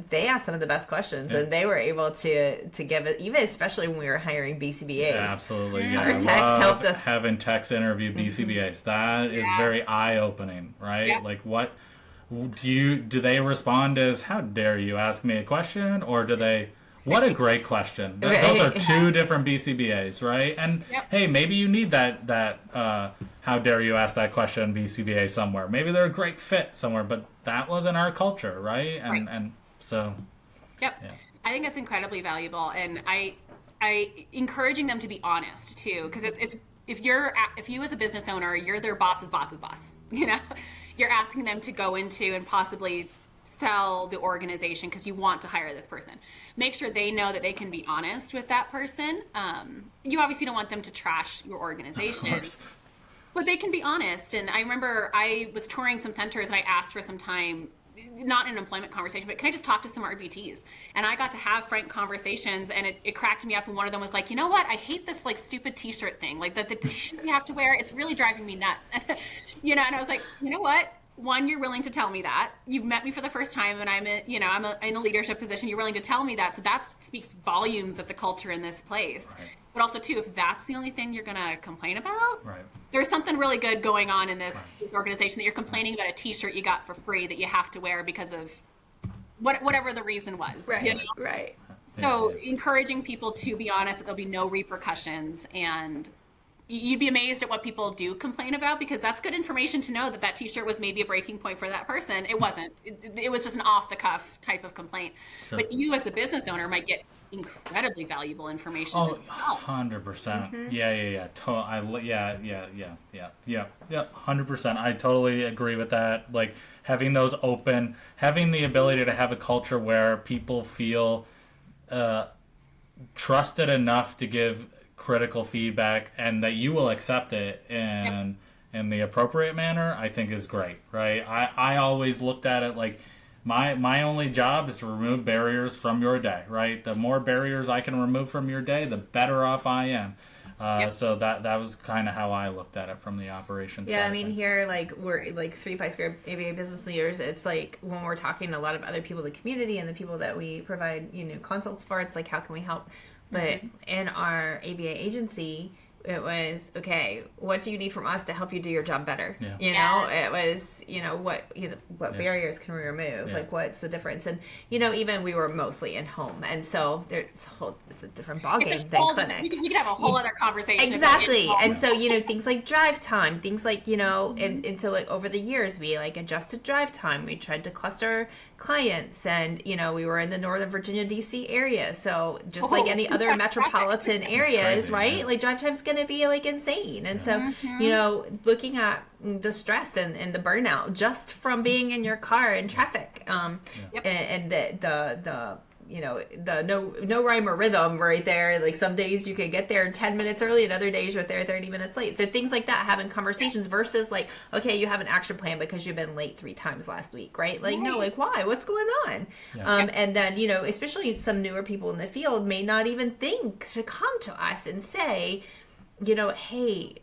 they asked some of the best questions, and they were able to give it, even especially when we were hiring BCBAs. Yeah, absolutely. Yeah, Our I techs love helped us. having techs interview BCBAs. That is very eye-opening, right? Yeah. Like, what do they respond as, how dare you ask me a question, or do they, what a great question. Those are 2 different BCBAs, right? And hey, maybe you need that how dare you ask that question BCBA somewhere. Maybe they're a great fit somewhere, but that wasn't our culture, right? And so Yep. Yeah. I think it's incredibly valuable, and I encouraging them to be honest too, because it's if you as a business owner, you're their boss's boss's boss, you know, you're asking them to go into and possibly sell the organization because you want to hire this person. Make sure they know that they can be honest with that person. You obviously don't want them to trash your organization, but they can be honest. And I remember I was touring some centers and I asked for some time, not an employment conversation, but can I just talk to some RBTs? And I got to have frank conversations, and it cracked me up. And one of them was like, you know what? I hate this like stupid t-shirt thing. Like the t-shirt you have to wear, it's really driving me nuts. You know, and I was like, you know what? One, you're willing to tell me that. You've met me for the first time, and I'm in a leadership position. You're willing to tell me that. So that speaks volumes of the culture in this place. Right. But also, too, if that's the only thing you're going to complain about, there's something really good going on in this organization, that you're complaining about a t-shirt you got for free that you have to wear because of whatever the reason was. Right, you know? right. So encouraging people to be honest, that there'll be no repercussions, and you'd be amazed at what people do complain about, because that's good information to know that t-shirt was maybe a breaking point for that person. It wasn't. It was just an off-the-cuff type of complaint. Sure. But you as a business owner might get incredibly valuable information as well. 100%. Mm-hmm. Yeah. 100%. I totally agree with that. Like, having those open, having the ability to have a culture where people feel trusted enough to give critical feedback, and that you will accept it in the appropriate manner, I think is great, right? I always looked at it like my only job is to remove barriers from your day, right? The more barriers I can remove from your day, the better off I am. So that was kind of how I looked at it from the operations side. Yeah, I mean, here, like, we're like 3-5 Square ABA business leaders. It's like when we're talking to a lot of other people in the community and the people that we provide, consults for, it's like, how can we help? But in our ABA agency, it was, okay, what do you need from us to help you do your job better? Yeah. It was, what barriers can we remove? Yeah. Like, what's the difference? And, even we were mostly in home. And so it's a different ballgame than clinic. We could have a whole other conversation. Exactly. And so, things like drive time, things like, and so like over the years, we like adjusted drive time. We tried to cluster clients, and we were in the Northern Virginia DC area, so just like any other metropolitan areas, crazy, right? Like drive time's gonna be like insane. And so looking at the stress and the burnout just from being in your car in traffic, and the the no rhyme or rhythm right there. Like some days you can get there 10 minutes early and other days you're there 30 minutes late. So things like that, having conversations versus like, okay, you have an action plan because you've been late 3 times last week, right? Like, no, like why? What's going on? And then, especially some newer people in the field may not even think to come to us and say, hey,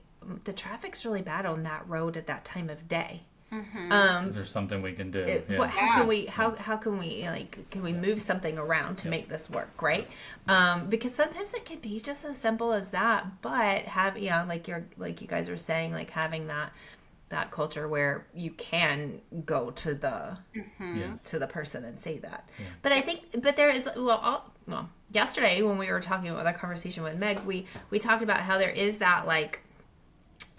the traffic's really bad on that road at that time of day. Is there something we can do? How can we can we move something around to make this work, right? Because sometimes it can be just as simple as that, but like you guys were saying, like having that culture where you can go to the to the person and say that. But I think there is yesterday when we were talking about that conversation with Meg, we talked about how there is that like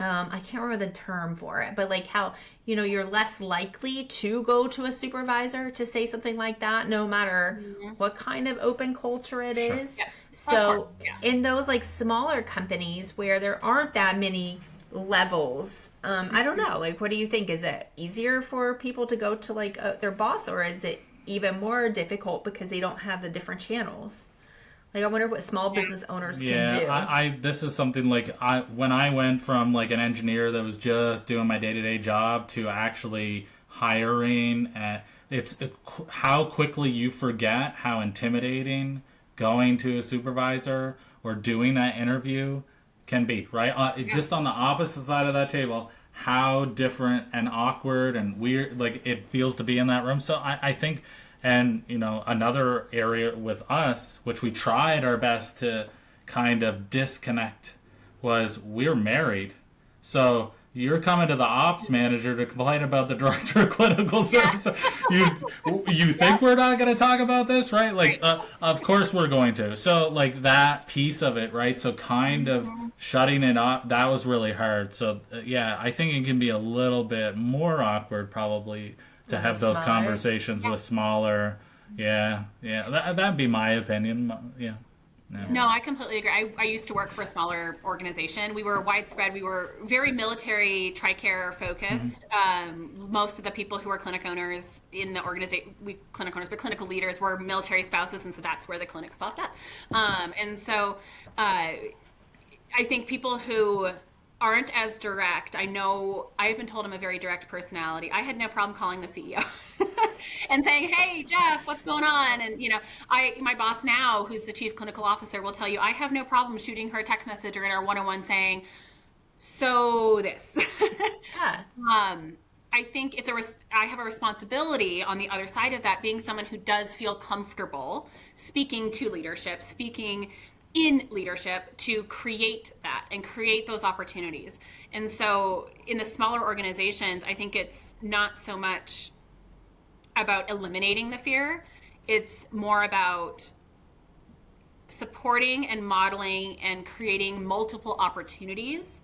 I can't remember the term for it, but like how, you're less likely to go to a supervisor to say something like that, no matter what kind of open culture it is. Yeah. So in those like smaller companies where there aren't that many levels, I don't know, like, what do you think? Is it easier for people to go to like their boss, or is it even more difficult because they don't have the different channels? Like, I wonder what small business owners can do. I this is something like when I went from like an engineer that was just doing my day-to-day job to actually hiring, and it's how quickly you forget how intimidating going to a supervisor or doing that interview can be, right? Just on the opposite side of that table, how different and awkward and weird like it feels to be in that room. So I think. And, another area with us, which we tried our best to kind of disconnect, was we're married. So you're coming to the ops manager to complain about the director of clinical services. You think we're not going to talk about this, right? Like, of course we're going to. So, like, that piece of it, right? So kind of shutting it up, that was really hard. So, I think it can be a little bit more awkward probably to have those conversations with smaller, that'd be my opinion. No, I completely agree. I used to work for a smaller organization. We were widespread. We were very military, TRICARE focused. Most of the people who were clinic owners in the organization, clinical leaders were military spouses, and so that's where the clinics popped up. And so I think people who aren't as direct. I know I've been told I'm a very direct personality. I had no problem calling the CEO and saying, "Hey, Jeff, what's going on?" And my boss now, who's the chief clinical officer, will tell you I have no problem shooting her a text message or in our one-on-one saying, "So this." I think I have a responsibility on the other side of that, being someone who does feel comfortable speaking to leadership, speaking in leadership, to create that and create those opportunities. And so in the smaller organizations, I think it's not so much about eliminating the fear. It's more about supporting and modeling and creating multiple opportunities,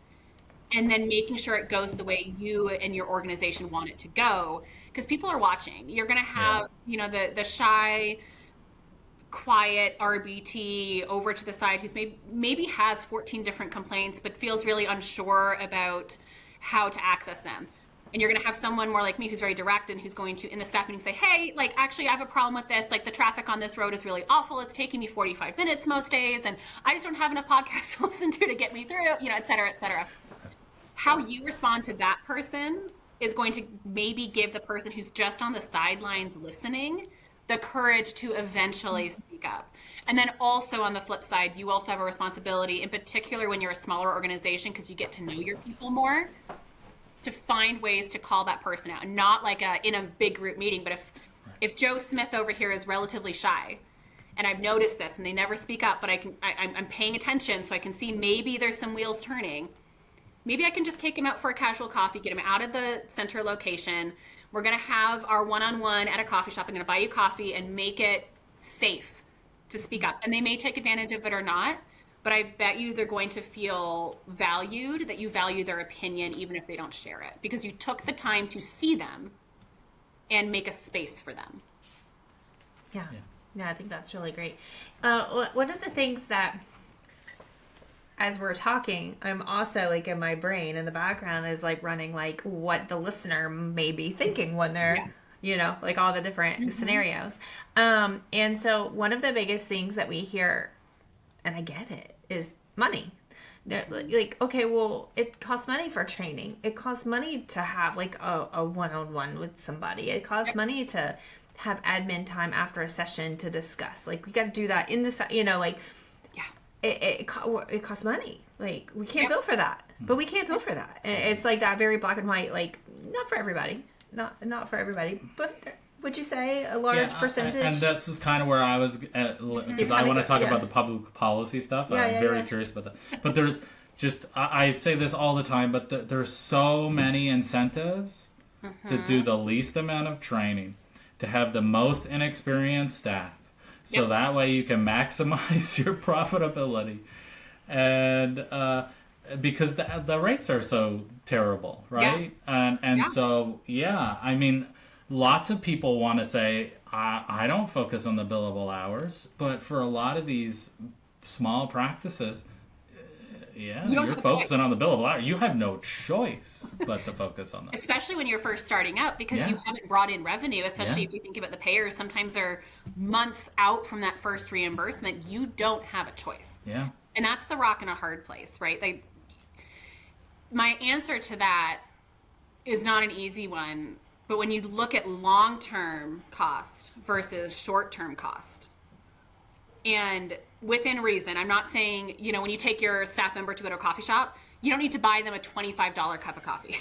and then making sure it goes the way you and your organization want it to go, because people are watching. You're going to have, the shy, quiet RBT over to the side who's maybe has 14 different complaints but feels really unsure about how to access them. And you're going to have someone more like me who's very direct and who's going to, in the staff meeting, say, "Hey, like, actually I have a problem with this. Like, the traffic on this road is really awful. It's taking me 45 minutes most days, and I just don't have enough podcasts to listen to get me through," et cetera, et cetera. How you respond to that person is going to maybe give the person who's just on the sidelines listening the courage to eventually speak up. And then also on the flip side, you also have a responsibility, in particular when you're a smaller organization, because you get to know your people more, to find ways to call that person out. And not like in a big group meeting, but if Joe Smith over here is relatively shy, and I've noticed this, and they never speak up, but I'm paying attention, so I can see maybe there's some wheels turning. Maybe I can just take him out for a casual coffee, get him out of the center location. We're going to have our one-on-one at a coffee shop. I'm going to buy you coffee and make it safe to speak up. And they may take advantage of it or not, but I bet you they're going to feel valued, that you value their opinion even if they don't share it, because you took the time to see them and make a space for them. Yeah, I think that's really great. One of the things that, as we're talking, I'm also like in my brain in the background is like running like what the listener may be thinking when they're, like all the different scenarios. And so one of the biggest things that we hear, and I get it, is money. They're like, okay, well, it costs money for training. It costs money to have like a one-on-one with somebody. It costs money to have admin time after a session to discuss. Like, we got to do that in the, like, it costs money. Like, we can't bill for that, but we can't bill for that. And it's like that very black and white, like, not for everybody, not for everybody, but would you say a large percentage? And this is kind of where I was, because I want to talk about the public policy stuff. I'm very curious about that. But there's just, I say this all the time, but there's so many incentives to do the least amount of training, to have the most inexperienced staff. So that way you can maximize your profitability. And because the rates are so terrible, right? So, I mean, lots of people want to say, I don't focus on the billable hours. But for a lot of these small practices, you're focusing on the billable hour. You have no choice but to focus on that. Especially when you're first starting out, because you haven't brought in revenue, especially if you think about the payers. Sometimes they're months out from that first reimbursement. You don't have a choice. Yeah. And that's the rock and a hard place, right? My answer to that is not an easy one, but when you look at long-term cost versus short-term cost, and within reason, I'm not saying, when you take your staff member to go to a coffee shop, you don't need to buy them a $25 cup of coffee,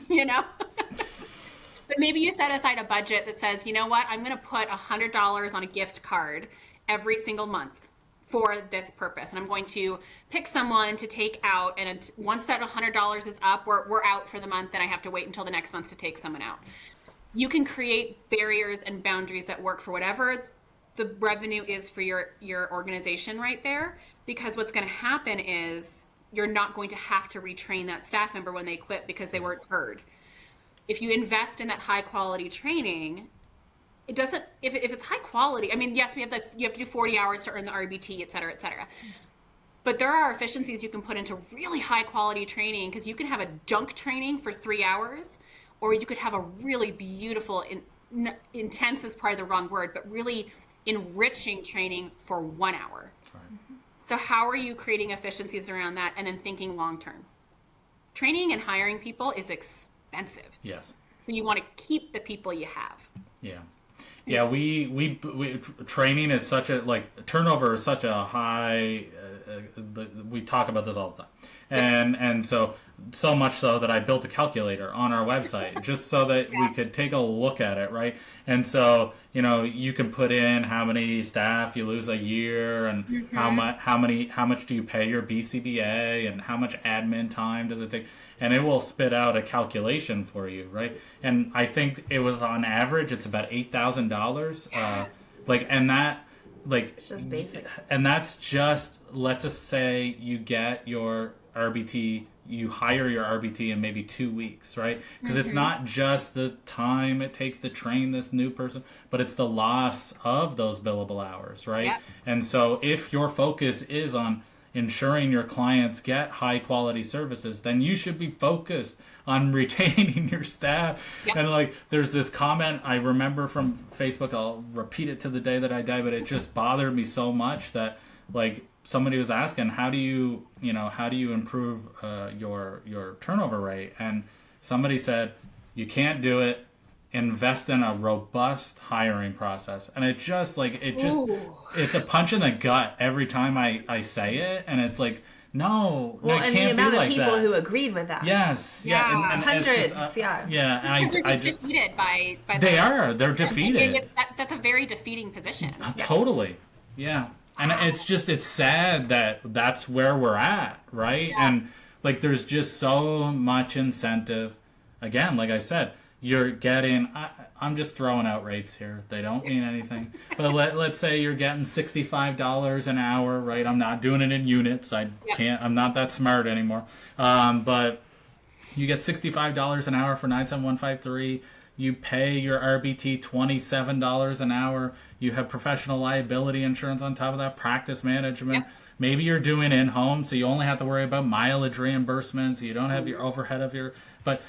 But maybe you set aside a budget that says, you know what, I'm going to put $100 on a gift card every single month for this purpose. And I'm going to pick someone to take out. And once that $100 is up, we're out for the month, and I have to wait until the next month to take someone out. You can create barriers and boundaries that work for whatever the revenue is for your organization right there, because what's going to happen is you're not going to have to retrain that staff member when they quit because they weren't heard. If you invest in that high quality training, it doesn't, if it's high quality, I mean, yes, you have to do 40 hours to earn the RBT, et cetera, et cetera. But there are efficiencies you can put into really high quality training, because you can have a junk training for 3 hours, or you could have a really beautiful, intense is probably the wrong word, but really enriching training for 1 hour. Right. So how are you creating efficiencies around that, and then thinking long term? Training and hiring people is expensive. Yes. So you want to keep the people you have. Yeah. Yeah, we training is such a, turnover is such a high, we talk about this all the time. And so much so that I built a calculator on our website just so that we could take a look at it, right? And so, you can put in how many staff you lose a year, and how much do you pay your BCBA, and how much admin time does it take, and it will spit out a calculation for you, right? And I think it was on average it's about $8,000, and that, it's just basic. And that's just, let's just say you get your RBT, you hire your RBT in maybe 2 weeks, right? Because it's not just the time it takes to train this new person, but it's the loss of those billable hours, right? Yep. And so if your focus is on ensuring your clients get high quality services, then you should be focused on retaining your staff. Yep. And there's this comment I remember from Facebook, I'll repeat it to the day that I die, but it just bothered me so much that somebody was asking, how do you improve your turnover rate? And somebody said, you can't do it. Invest in a robust hiring process. And it's a punch in the gut every time I say it. And it's no, it can't be like that. And the amount of people who agreed with that. Yes. Yeah. And hundreds. Yeah. Because they're just defeated by they're defeated. That's a very defeating position. Totally. Yeah. And it's sad that that's where we're at, right? Yeah. And there's just so much incentive. Again, like I said, you're getting, I'm just throwing out rates here. They don't mean anything. But let's say you're getting $65 an hour, right? I'm not doing it in units. I'm not that smart anymore. But you get $65 an hour for 97153. You pay your RBT $27 an hour. You have professional liability insurance on top of that, practice management. Yep. Maybe you're doing in-home, so you only have to worry about mileage reimbursements. You don't have your overhead of your... But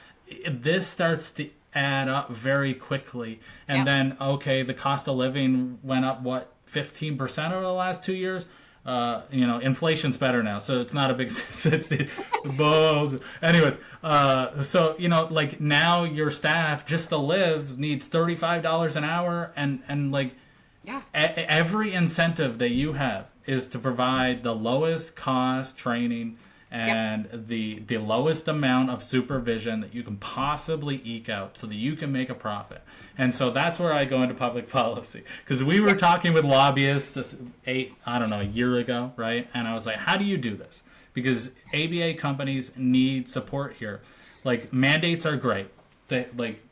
this starts to add up very quickly. And then, okay, the cost of living went up, 15% over the last 2 years? Inflation's better now, so it's not a big. It's the anyways. So like now your staff just to live needs $35 an hour, and like, every incentive that you have is to provide the lowest cost training and the lowest amount of supervision that you can possibly eke out so that you can make a profit. And so that's where I go into public policy, because we were talking with lobbyists a year ago, right? And I was like, how do you do this? Because ABA companies need support here. Like, mandates are great. Like,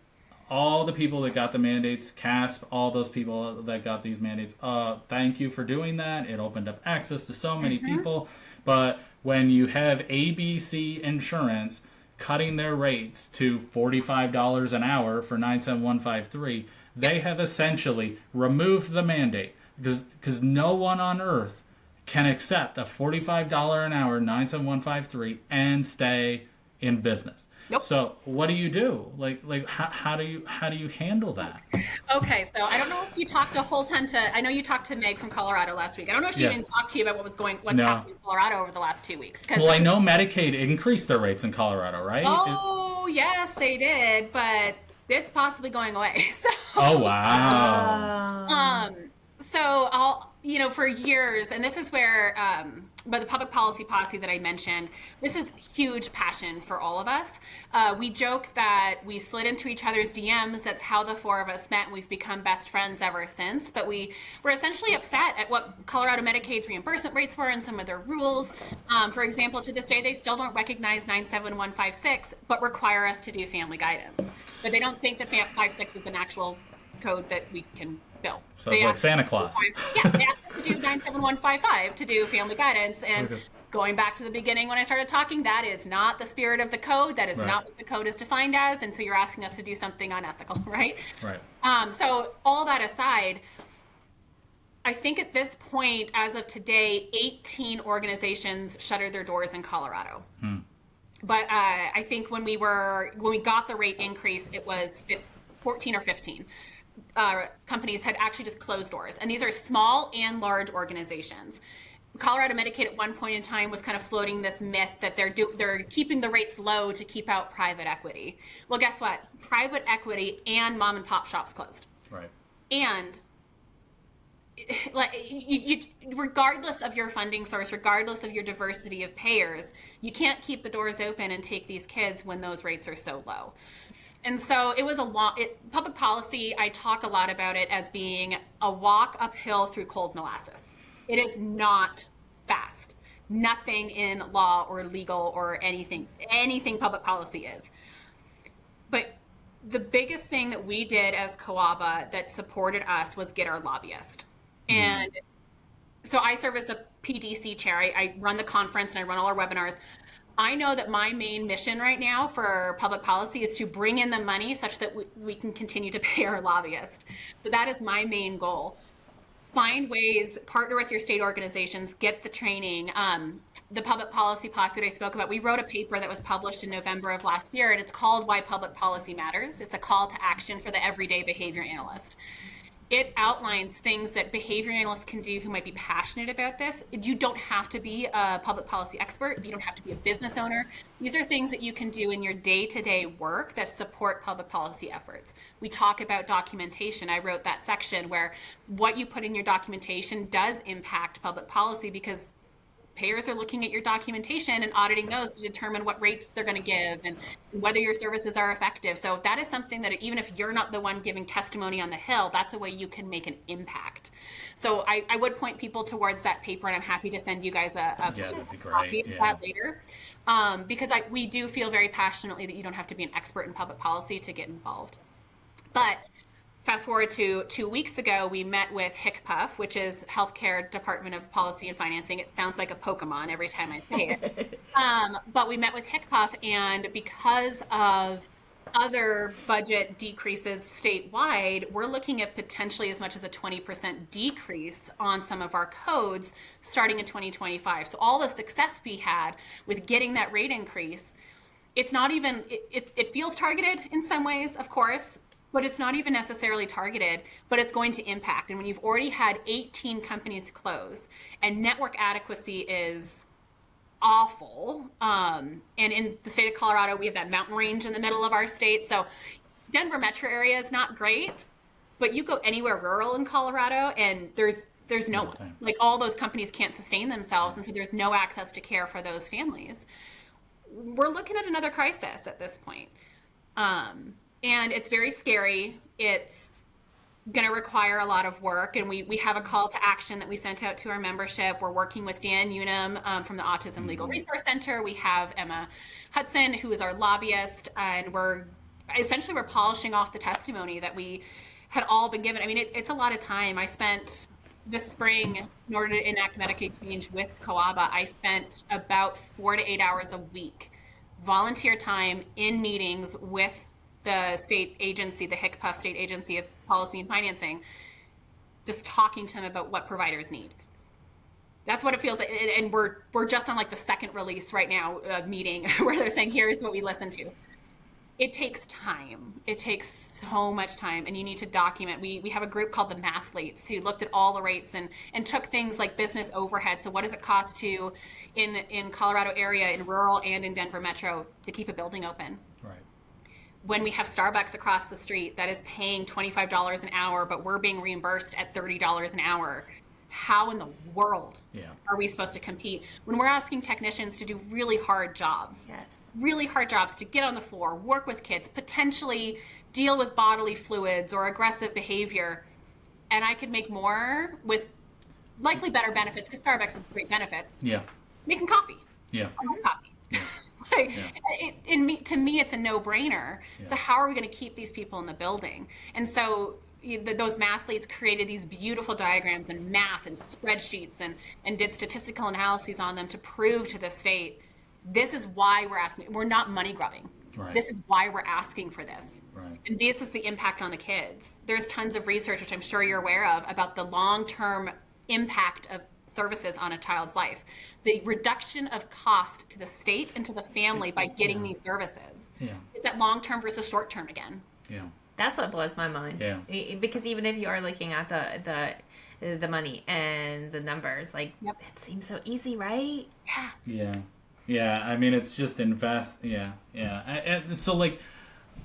all the people that got the mandates, CASP, all those people that got these mandates, thank you for doing that. It opened up access to so many people. But when you have ABC Insurance cutting their rates to $45 an hour for 97153, they have essentially removed the mandate, because no one on earth can accept a $45 an hour 97153 and stay in business. Nope. So what do you do? Like how do you handle that? Okay, so I don't know if you talked a whole ton to. I know you talked to Meg from Colorado last week. I don't know if she even talked to you about what's happening in Colorado over the last 2 weeks. Well, I know Medicaid increased their rates in Colorado, right? Oh, yes, they did, but it's possibly going away. So, oh wow. So for years, and this is where, but the public policy posse that I mentioned, this is huge passion for all of us. We joke that we slid into each other's DMs. That's how the four of us met, and we've become best friends ever since. But we were essentially upset at what Colorado Medicaid's reimbursement rates were and some of their rules. For example, to this day, they still don't recognize 97156, but require us to do family guidance. But they don't think that 56 is an actual code that we can bill. So it's like Santa Claus. Yeah, they asked us to do 97155 to do family guidance. And going back to the beginning when I started talking, that is not the spirit of the code. That is not what the code is defined as. And so you're asking us to do something unethical, right? Right. So all that aside, I think at this point, as of today, 18 organizations shuttered their doors in Colorado. But I think when we got the rate increase, it was 14 or 15. Companies had actually just closed doors, and these are small and large organizations. Colorado Medicaid at one point in time was kind of floating this myth that they're keeping the rates low to keep out private equity. Well, guess what? Private equity and mom and pop shops closed. Right. And regardless of your funding source, regardless of your diversity of payers, you can't keep the doors open and take these kids when those rates are so low. And so it was public policy, I talk a lot about it as being a walk uphill through cold molasses. It is not fast. Nothing in law or legal or anything public policy is. But the biggest thing that we did as COABA that supported us was get our lobbyist. And so I serve as the PDC chair. I run the conference and I run all our webinars. I know that my main mission right now for public policy is to bring in the money such that we can continue to pay our lobbyist. So that is my main goal. Find ways, partner with your state organizations, get the training. The public policy posse that I spoke about, we wrote a paper that was published in November of last year, and it's called Why Public Policy Matters. It's a call to action for the everyday behavior analyst. It outlines things that behavior analysts can do who might be passionate about this. You don't have to be a public policy expert. You don't have to be a business owner. These are things that you can do in your day-to-day work that support public policy efforts. We talk about documentation. I wrote that section where what you put in your documentation does impact public policy, because payers are looking at your documentation and auditing those to determine what rates they're going to give and whether your services are effective. So that is something that even if you're not the one giving testimony on the Hill, that's a way you can make an impact. So I would point people towards that paper, and I'm happy to send you guys a copy of that later. Because we do feel very passionately that you don't have to be an expert in public policy to get involved. But fast forward to 2 weeks ago, we met with HCPF, which is Healthcare Department of Policy and Financing. It sounds like a Pokemon every time I say it. But we met with HCPF, and because of other budget decreases statewide, we're looking at potentially as much as a 20% decrease on some of our codes starting in 2025. So all the success we had with getting that rate increase, it's not even, it feels targeted in some ways, of course, but it's not even necessarily targeted, but it's going to impact. And when you've already had 18 companies close and network adequacy is awful, and in the state of Colorado, we have that mountain range in the middle of our state. So Denver metro area is not great, but you go anywhere rural in Colorado and there's no one. Like all those companies can't sustain themselves, and so there's no access to care for those families. We're looking at another crisis at this point. And it's very scary. It's going to require a lot of work, and we have a call to action that we sent out to our membership. We're working with Dan Unum from the Autism Legal Resource Center. We have Emma Hudson, who is our lobbyist, and we're polishing off the testimony that we had all been given. I mean, it's a lot of time. I spent this spring, in order to enact Medicaid change with COABA, I spent about 4 to 8 hours a week, volunteer time in meetings with the state agency, the HCPF State Agency of Policy and Financing, just talking to them about what providers need. That's what it feels like. And we're just on like the second release right now, meeting where they're saying, here's what we listened to. It takes time. It takes so much time, and you need to document. We have a group called the Mathletes who looked at all the rates and took things like business overhead. So what does it cost to, in Colorado area, in rural and in Denver metro, to keep a building open? Right. When we have Starbucks across the street that is paying $25 an hour, but we're being reimbursed at $30 an hour, how in the world are we supposed to compete when we're asking technicians to do really hard jobs? Yes. Really hard jobs, to get on the floor, work with kids, potentially deal with bodily fluids or aggressive behavior. And I could make more with likely better benefits, because Starbucks has great benefits. Yeah. Making coffee. Yeah. I love coffee. To me, it's a no-brainer. Yeah. So how are we going to keep these people in the building? And so those Mathletes created these beautiful diagrams and math and spreadsheets and did statistical analyses on them to prove to the state, this is why we're asking. We're not money grubbing. Right. This is why we're asking for this. Right. And this is the impact on the kids. There's tons of research, which I'm sure you're aware of, about the long-term impact of services on a child's life. The reduction of cost to the state and to the family by getting these services. Yeah. Is that long-term versus short-term again? Yeah. That's what blows my mind. Yeah. Because even if you are looking at the money and the numbers, like, it seems so easy, right? Yeah. Yeah. Yeah. I mean, it's just invest. Yeah. Yeah. And so, like,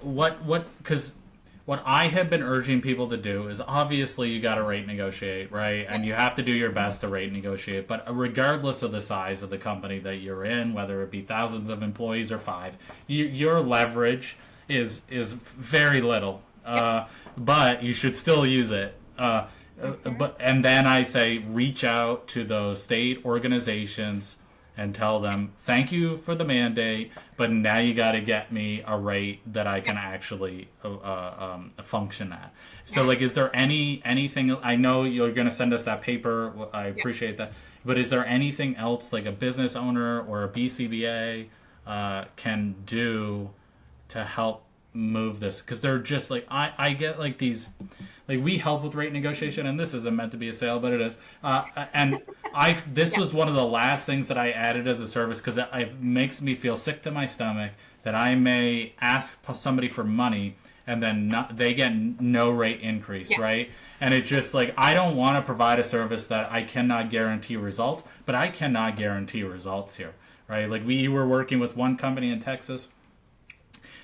because what I have been urging people to do is, obviously you got to rate negotiate, right? And you have to do your best to rate negotiate. But regardless of the size of the company that you're in, whether it be thousands of employees or 5, your leverage is very little. But you should still use it. And then I say, reach out to those state organizations and tell them, thank you for the mandate, but now you got to get me a rate that I can actually function at. So, like, is there anything? I know you're going to send us that paper. I appreciate that. But is there anything else, like a business owner or a BCBA can do to help move this? Because they're just like, I get like these, like, we help with rate negotiation, and this isn't meant to be a sale, but it is. And this was one of the last things that I added as a service, because it makes me feel sick to my stomach that I may ask somebody for money and then they get no rate increase, right? And it's just like, I don't want to provide a service that I cannot guarantee results, but I cannot guarantee results here, right? Like, we were working with one company in Texas.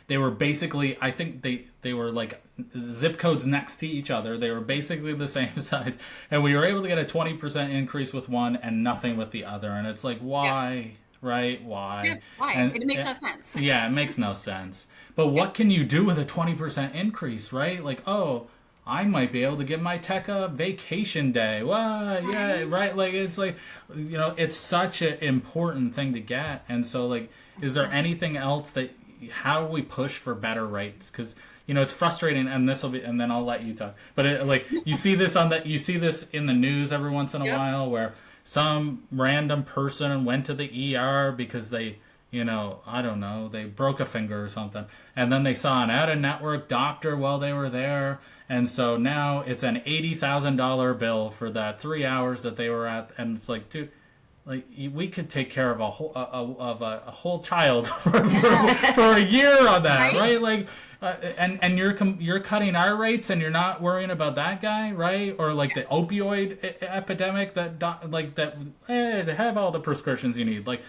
They were basically, I think they were like zip codes next to each other. They were basically the same size. And we were able to get a 20% increase with one and nothing with the other. And it's like, why? Right? Why? Yeah, why? It makes no sense. Yeah, it makes no sense. But what can you do with a 20% increase, right? Like, oh, I might be able to give my tech a vacation day. Well, yeah, right? Like, it's like, you know, it's such an important thing to get. And so, like, is there anything else that, how we push for better rates? Because, you know, it's frustrating, and this will be, and then I'll let you talk. But like, you see this you see this in the news every once in a while, where some random person went to the ER because they, you know, I don't know, they broke a finger or something, and then they saw an out-of-network doctor while they were there, and so now it's an $80,000 bill for that 3 hours that they were at, and it's like, dude, like we could take care of a whole child for a year on that, right? Like, and you're cutting our rates, and you're not worrying about that guy, right? Or like the opioid epidemic they have all the prescriptions you need. Like,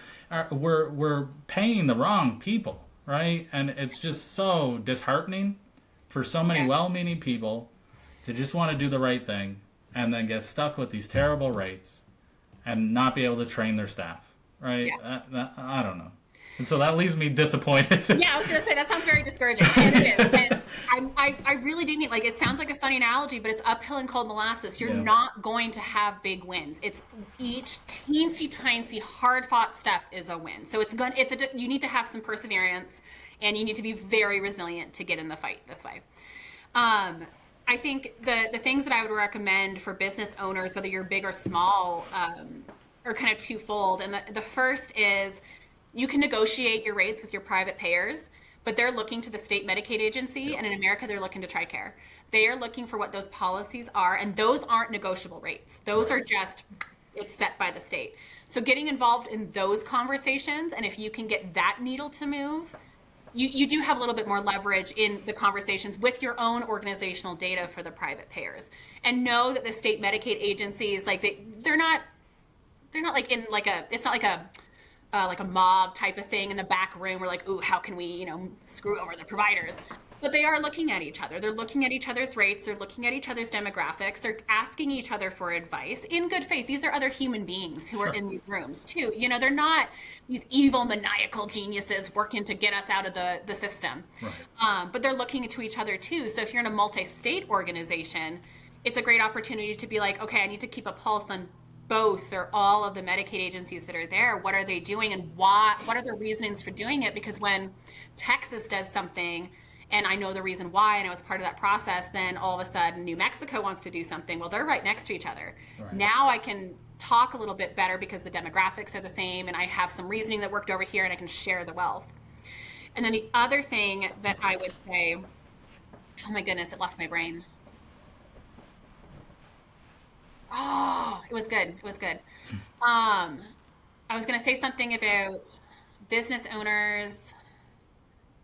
we're paying the wrong people, right? And it's just so disheartening for so many well-meaning people to just want to do the right thing and then get stuck with these terrible rates and not be able to train their staff, right? Yeah. I don't know. And so that leaves me disappointed. Yeah, I was going to say, that sounds very discouraging. And it is. And I really do mean, like, it sounds like a funny analogy, but it's uphill in cold molasses. You're not going to have big wins. It's each teensy-tiny, hard-fought step is a win. So you need to have some perseverance, and you need to be very resilient to get in the fight this way. I think the things that I would recommend for business owners, whether you're big or small, are kind of twofold. And the first is, you can negotiate your rates with your private payers, but they're looking to the state Medicaid agency, and in America, they're looking to TRICARE. They are looking for what those policies are, and those aren't negotiable rates. Those are just, it's set by the state. So getting involved in those conversations, and if you can get that needle to move, you do have a little bit more leverage in the conversations with your own organizational data for the private payers. And know that the state Medicaid agencies, like they're not like in like it's not like a mob type of thing in the back room. We're like, ooh, how can we, screw over the providers? But they are looking at each other. They're looking at each other's rates. They're looking at each other's demographics. They're asking each other for advice in good faith. These are other human beings who are in these rooms too. They're not these evil, maniacal geniuses working to get us out of the system. Right. But they're looking to each other too. So if you're in a multi-state organization, it's a great opportunity to be like, okay, I need to keep a pulse on both or all of the Medicaid agencies that are there. What are they doing, and what are their reasonings for doing it? Because when Texas does something, and I know the reason why, and I was part of that process, then all of a sudden New Mexico wants to do something. Well, they're right next to each other. Right. Now I can talk a little bit better because the demographics are the same, and I have some reasoning that worked over here, and I can share the wealth. And then the other thing that I would say, oh my goodness, it left my brain. Oh, it was good. It was good. I was going to say something about business owners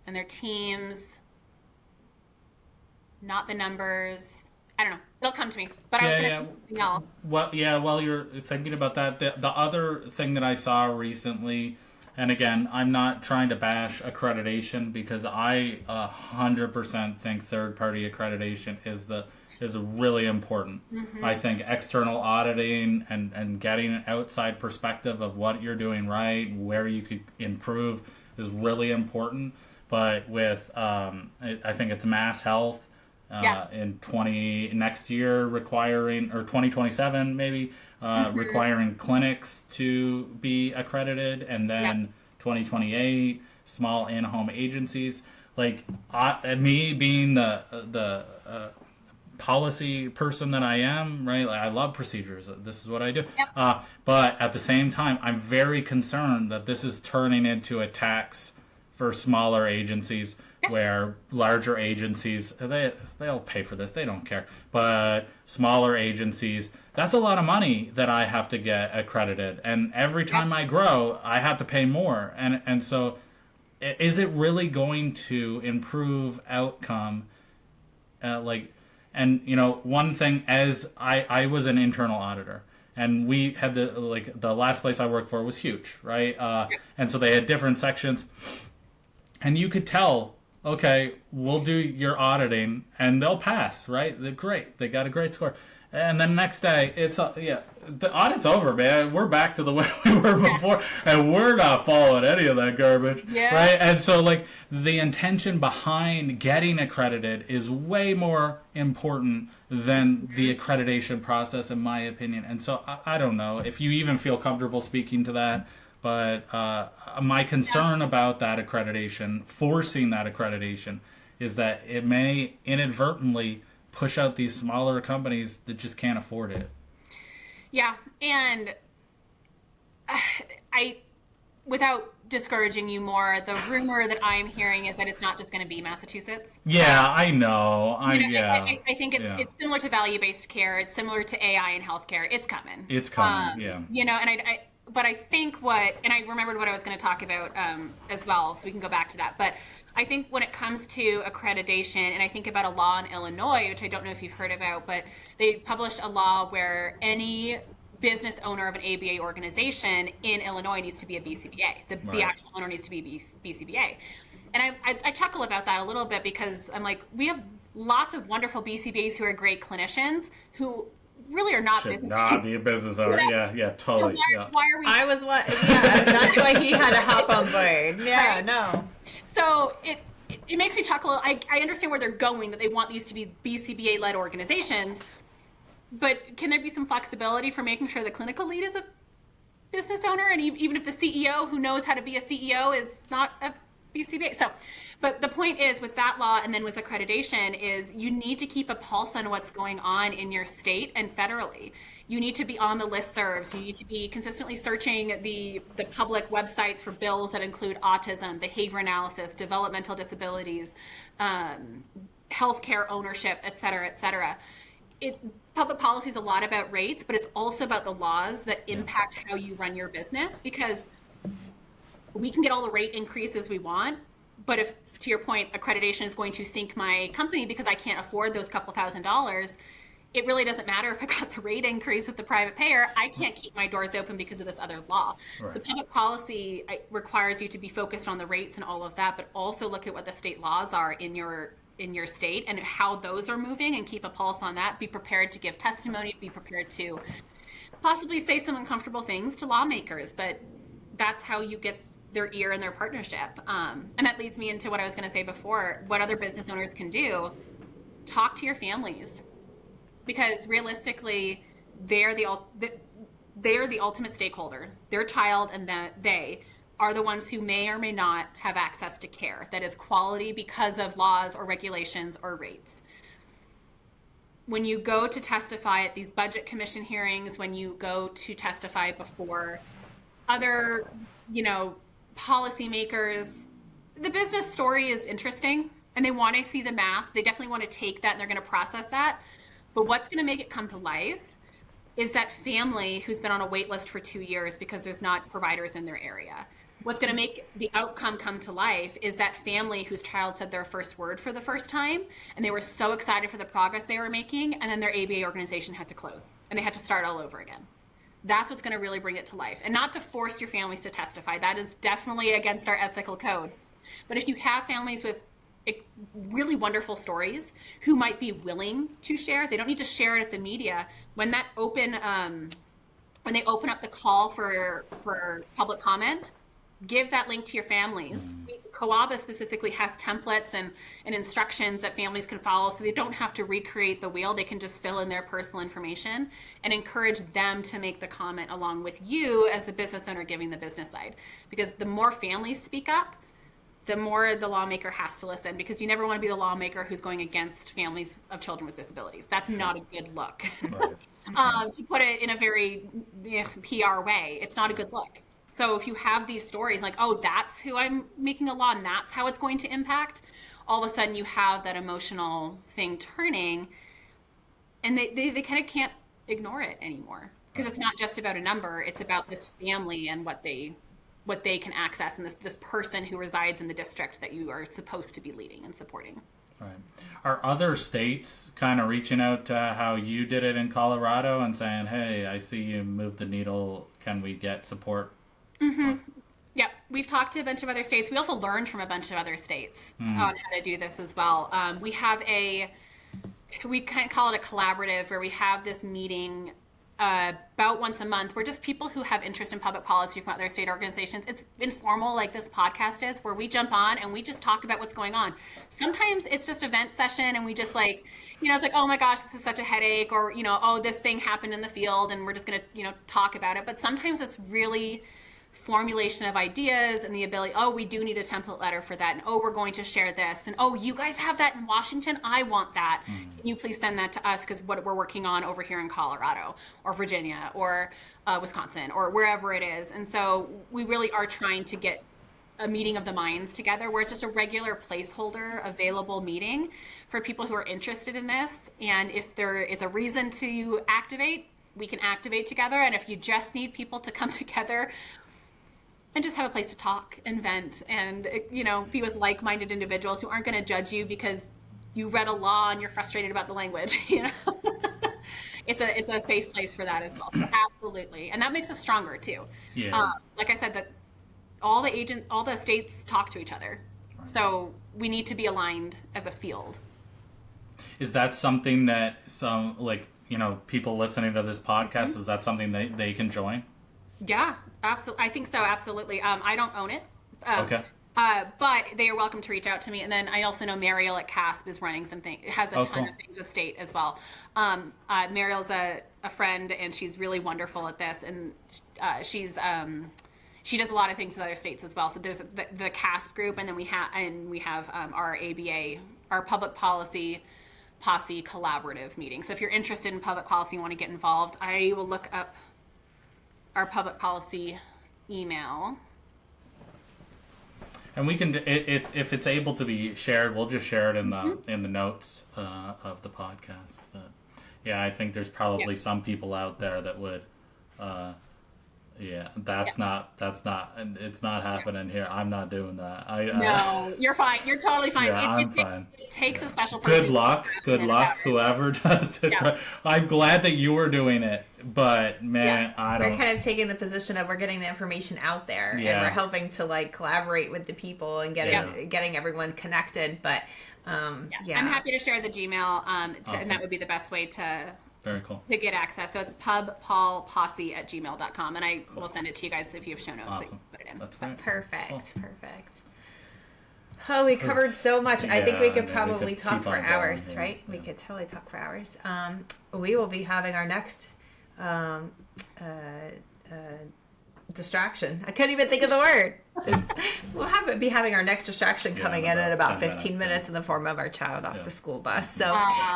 and their teams, not the numbers. I don't know. It'll come to me. But I was going to think something else. Well, while you're thinking about that, the other thing that I saw recently, and again, I'm not trying to bash accreditation because I 100% think third-party accreditation is really important. Mm-hmm. I think external auditing and getting an outside perspective of what you're doing right, where you could improve is really important. But with, I think it's Mass Health in next year requiring, or 2027 maybe, requiring clinics to be accredited, and then 2028 small in-home agencies. Like me being the policy person that I am, right? Like, I love procedures. This is what I do. Yep. But at the same time, I'm very concerned that this is turning into a tax for smaller agencies, where larger agencies, they'll pay for this. They don't care. But smaller agencies, that's a lot of money that I have to get accredited. And every time I grow, I have to pay more. And so is it really going to improve outcome? And one thing, as I was an internal auditor, and we had the last place I worked for was huge, right? And so they had different sections, and you could tell, okay, we'll do your auditing, and they'll pass, right? They're great. They got a great score. And then next day, it's the audit's over, man. We're back to the way we were before, and we're not following any of that garbage, right? And so, the intention behind getting accredited is way more important than the accreditation process, in my opinion. And so, I don't know if you even feel comfortable speaking to that, but my concern about that accreditation, forcing that accreditation, is that it may inadvertently push out these smaller companies that just can't afford it. Yeah, and without discouraging you more, the rumor that I'm hearing is that it's not just going to be Massachusetts. Yeah, I know. I think it's similar to value-based care. It's similar to AI in healthcare. It's coming. It's coming. And but I think and I remembered what I was going to talk about as well, so we can go back to that. But I think when it comes to accreditation, and I think about a law in Illinois, which I don't know if you've heard about, but they published a law where any business owner of an ABA organization in Illinois needs to be a BCBA. The actual owner needs to be BCBA. And I chuckle about that a little bit because I'm like, we have lots of wonderful BCBAs who are great clinicians who really are not should not be a business owner. Yeah, totally. So why are we? I was what? Yeah, that's why he had to hop on board. Yeah, Right. no. So it makes me chuckle. I understand where they're going, that they want these to be BCBA-led organizations, but can there be some flexibility for making sure the clinical lead is a business owner, and even if the CEO who knows how to be a CEO is not a BCBA? So, but the point is with that law and then with accreditation is you need to keep a pulse on what's going on in your state and federally. You need to be on the listservs. You need to be consistently searching the public websites for bills that include autism, behavior analysis, developmental disabilities, healthcare ownership, et cetera, et cetera. Public policy is a lot about rates, but it's also about the laws that impact how you run your business, because we can get all the rate increases we want, but if, to your point, accreditation is going to sink my company because I can't afford those couple $1,000s, it really doesn't matter if I got the rate increase with the private payer. I can't keep my doors open because of this other law. Right. So public policy requires you to be focused on the rates and all of that, but also look at what the state laws are in your state and how those are moving, and keep a pulse on that. Be prepared to give testimony, be prepared to possibly say some uncomfortable things to lawmakers, but that's how you get their ear and their partnership. And that leads me into what I was going to say before, what other business owners can do. Talk to your families, because realistically, they're the ultimate stakeholder. Their child and they are the ones who may or may not have access to care that is quality because of laws or regulations or rates. When you go to testify at these budget commission hearings, when you go to testify before other, policymakers, the business story is interesting and they want to see the math. They definitely want to take that and they're going to process that. But what's going to make it come to life is that family who's been on a wait list for 2 years because there's not providers in their area. What's going to make the outcome come to life is that family whose child said their first word for the first time, and they were so excited for the progress they were making, and then their ABA organization had to close, and they had to start all over again. That's what's going to really bring it to life. And not to force your families to testify. That is definitely against our ethical code. But if you have families with really wonderful stories who might be willing to share, they don't need to share it at the media. When they open up the call for public comment, give that link to your families. COABA specifically has templates and instructions that families can follow, so they don't have to recreate the wheel. They can just fill in their personal information and encourage them to make the comment along with you as the business owner giving the business side. Because the more families speak up, the more the lawmaker has to listen, because you never want to be the lawmaker who's going against families of children with disabilities. That's not a good look. Right. To put it in a very PR way, it's not a good look. So if you have these stories like, oh, that's who I'm making a law and that's how it's going to impact, all of a sudden you have that emotional thing turning, and they kind of can't ignore it anymore, because it's not just about a number. It's about this family and what they can access, and this person who resides in the district that you are supposed to be leading and supporting. Right. Are other states kind of reaching out to how you did it in Colorado and saying, hey, I see you moved the needle, can we get support? Mm-hmm. Yep. We've talked to a bunch of other states. We also learned from a bunch of other states on how to do this as well. We have we kind of call it a collaborative, where we have this meeting about once a month, where just people who have interest in public policy from other state organizations, it's informal like this podcast is, where we jump on and we just talk about what's going on. Sometimes it's just a vent session and we just it's like, oh my gosh, this is such a headache, or, oh, this thing happened in the field and we're just going to, talk about it. But sometimes it's really formulation of ideas and the ability, oh, we do need a template letter for that, and oh, we're going to share this, and oh, you guys have that in Washington, I want that. Can you please send that to us, because what we're working on over here in Colorado or Virginia or Wisconsin or wherever it is. And so we really are trying to get a meeting of the minds together, where it's just a regular placeholder available meeting for people who are interested in this. And if there is a reason to activate, we can activate together. And if you just need people to come together and just have a place to talk and vent and, you know, be with like-minded individuals who aren't going to judge you because you read a law and you're frustrated about the language, you know, it's a safe place for that as well. So absolutely. And that makes us stronger too. Yeah. Like I said, that all the states talk to each other. So we need to be aligned as a field. Is that something that some, like, you know, people listening to this podcast, is that something they can join? Yeah, absolutely. I think so. Absolutely. I don't own it. Okay. But they are welcome to reach out to me. And then I also know Mariel at CASP is running something. It has a ton cool. of things with state as well. Mariel's a friend, and she's really wonderful at this. And she does a lot of things with other states as well. So there's the CASP group, and then we have our ABA, our public policy posse collaborative meeting. So if you're interested in public policy and want to get involved, I will look up our public policy email. And we can, if it's able to be shared, we'll just share it in the notes of the podcast. But yeah, I think there's probably some people out there that would. It's not happening here. I'm not doing that. No, you're fine. You're totally fine. Yeah, I'm fine. It takes a special person. Good luck, whoever does it. Yeah. I'm glad that you were doing it, but man, I don't. We're kind of taking the position of we're getting the information out there, and we're helping to like collaborate with the people and getting everyone connected. But I'm happy to share the Gmail, awesome. And that would be the best way to. Very cool. To get access. So it's pubpaulposse@gmail.com, and I will send it to you guys if you have show notes. Awesome. That you put it in. That's great. Perfect. Cool. Perfect. Oh, we covered so much. I think we could probably talk for hours, going, right? Yeah. We could totally talk for hours. We will be having our next distraction. I couldn't even think of the word. We'll be having our next distraction coming in about 15 minutes in the form of our child off the school bus. So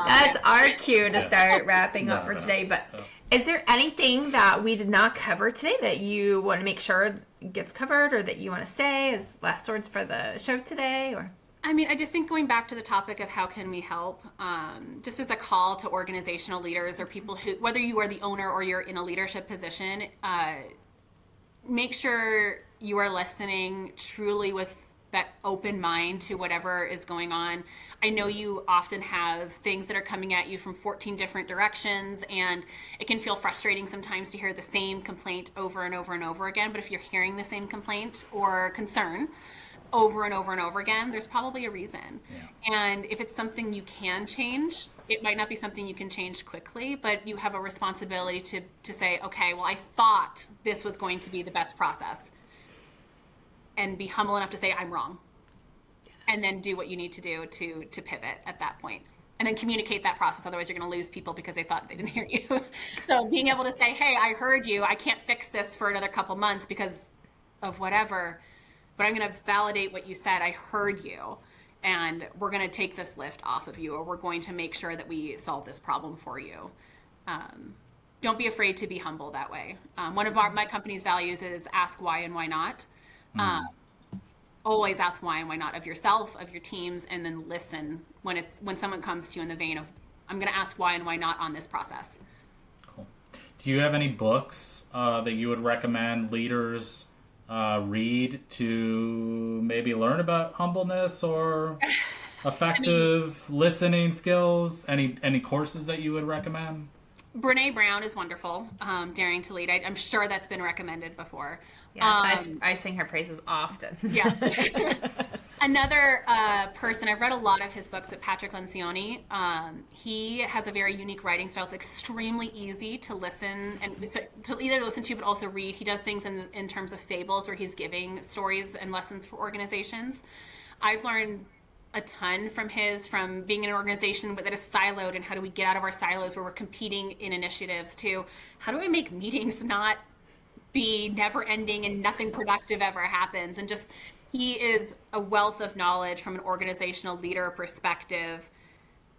that's our cue to start wrapping up for today. But is there anything that we did not cover today that you want to make sure gets covered, or that you want to say as last words for the show today? Or I mean, I just think going back to the topic of how can we help, just as a call to organizational leaders or people who, whether you are the owner or you're in a leadership position, make sure you are listening truly with that open mind to whatever is going on. I know you often have things that are coming at you from 14 different directions, and it can feel frustrating sometimes to hear the same complaint over and over and over again. But if you're hearing the same complaint or concern over and over and over again, there's probably a reason. Yeah. And if it's something you can change, it might not be something you can change quickly, but you have a responsibility to say, okay, well, I thought this was going to be the best process, and be humble enough to say, I'm wrong. And then do what you need to do to pivot at that point. And then communicate that process. Otherwise, you're going to lose people because they thought they didn't hear you. So being able to say, hey, I heard you. I can't fix this for another couple months because of whatever, but I'm going to validate what you said. I heard you. And we're going to take this lift off of you, or we're going to make sure that we solve this problem for you. Don't be afraid to be humble that way. One of my company's values is ask why and why not. Always ask why and why not of yourself, of your teams, and then listen when someone comes to you in the vein of, I'm going to ask why and why not on this process. Cool. Do you have any books that you would recommend leaders read to maybe learn about humbleness or effective listening skills? Any courses that you would recommend? Brene Brown is wonderful. Daring to Lead. I'm sure that's been recommended before. Yes, I sing her praises often. Yeah. Another person, I've read a lot of his books with Patrick Lencioni. He has a very unique writing style. It's extremely easy to listen and to either listen to, but also read. He does things in terms of fables where he's giving stories and lessons for organizations. I've learned a ton from being in an organization that is siloed, and how do we get out of our silos where we're competing in initiatives, to how do I make meetings not be never ending and nothing productive ever happens. And just, he is a wealth of knowledge from an organizational leader perspective,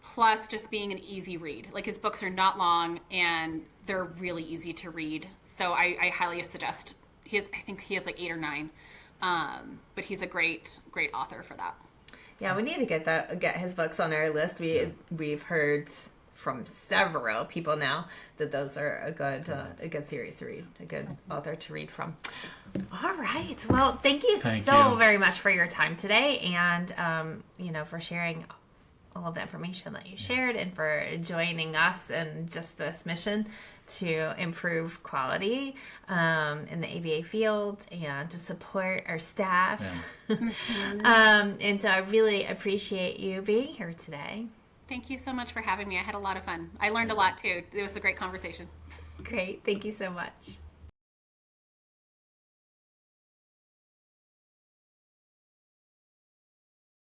plus just being an easy read. Like, his books are not long and they're really easy to read. So I highly suggest, I think he has like 8 or 9, but he's a great author for that. Yeah, we need to get his books on our list. We've heard from several people now that those are a good series to read, a good author to read from. All right. Well, thank you so very much for your time today, and for sharing all of the information that you shared, and for joining us in just this mission to improve quality in the ABA field and to support our staff. And so I really appreciate you being here today. Thank you so much for having me. I had a lot of fun. I learned a lot too. It was a great conversation. Great. Thank you so much.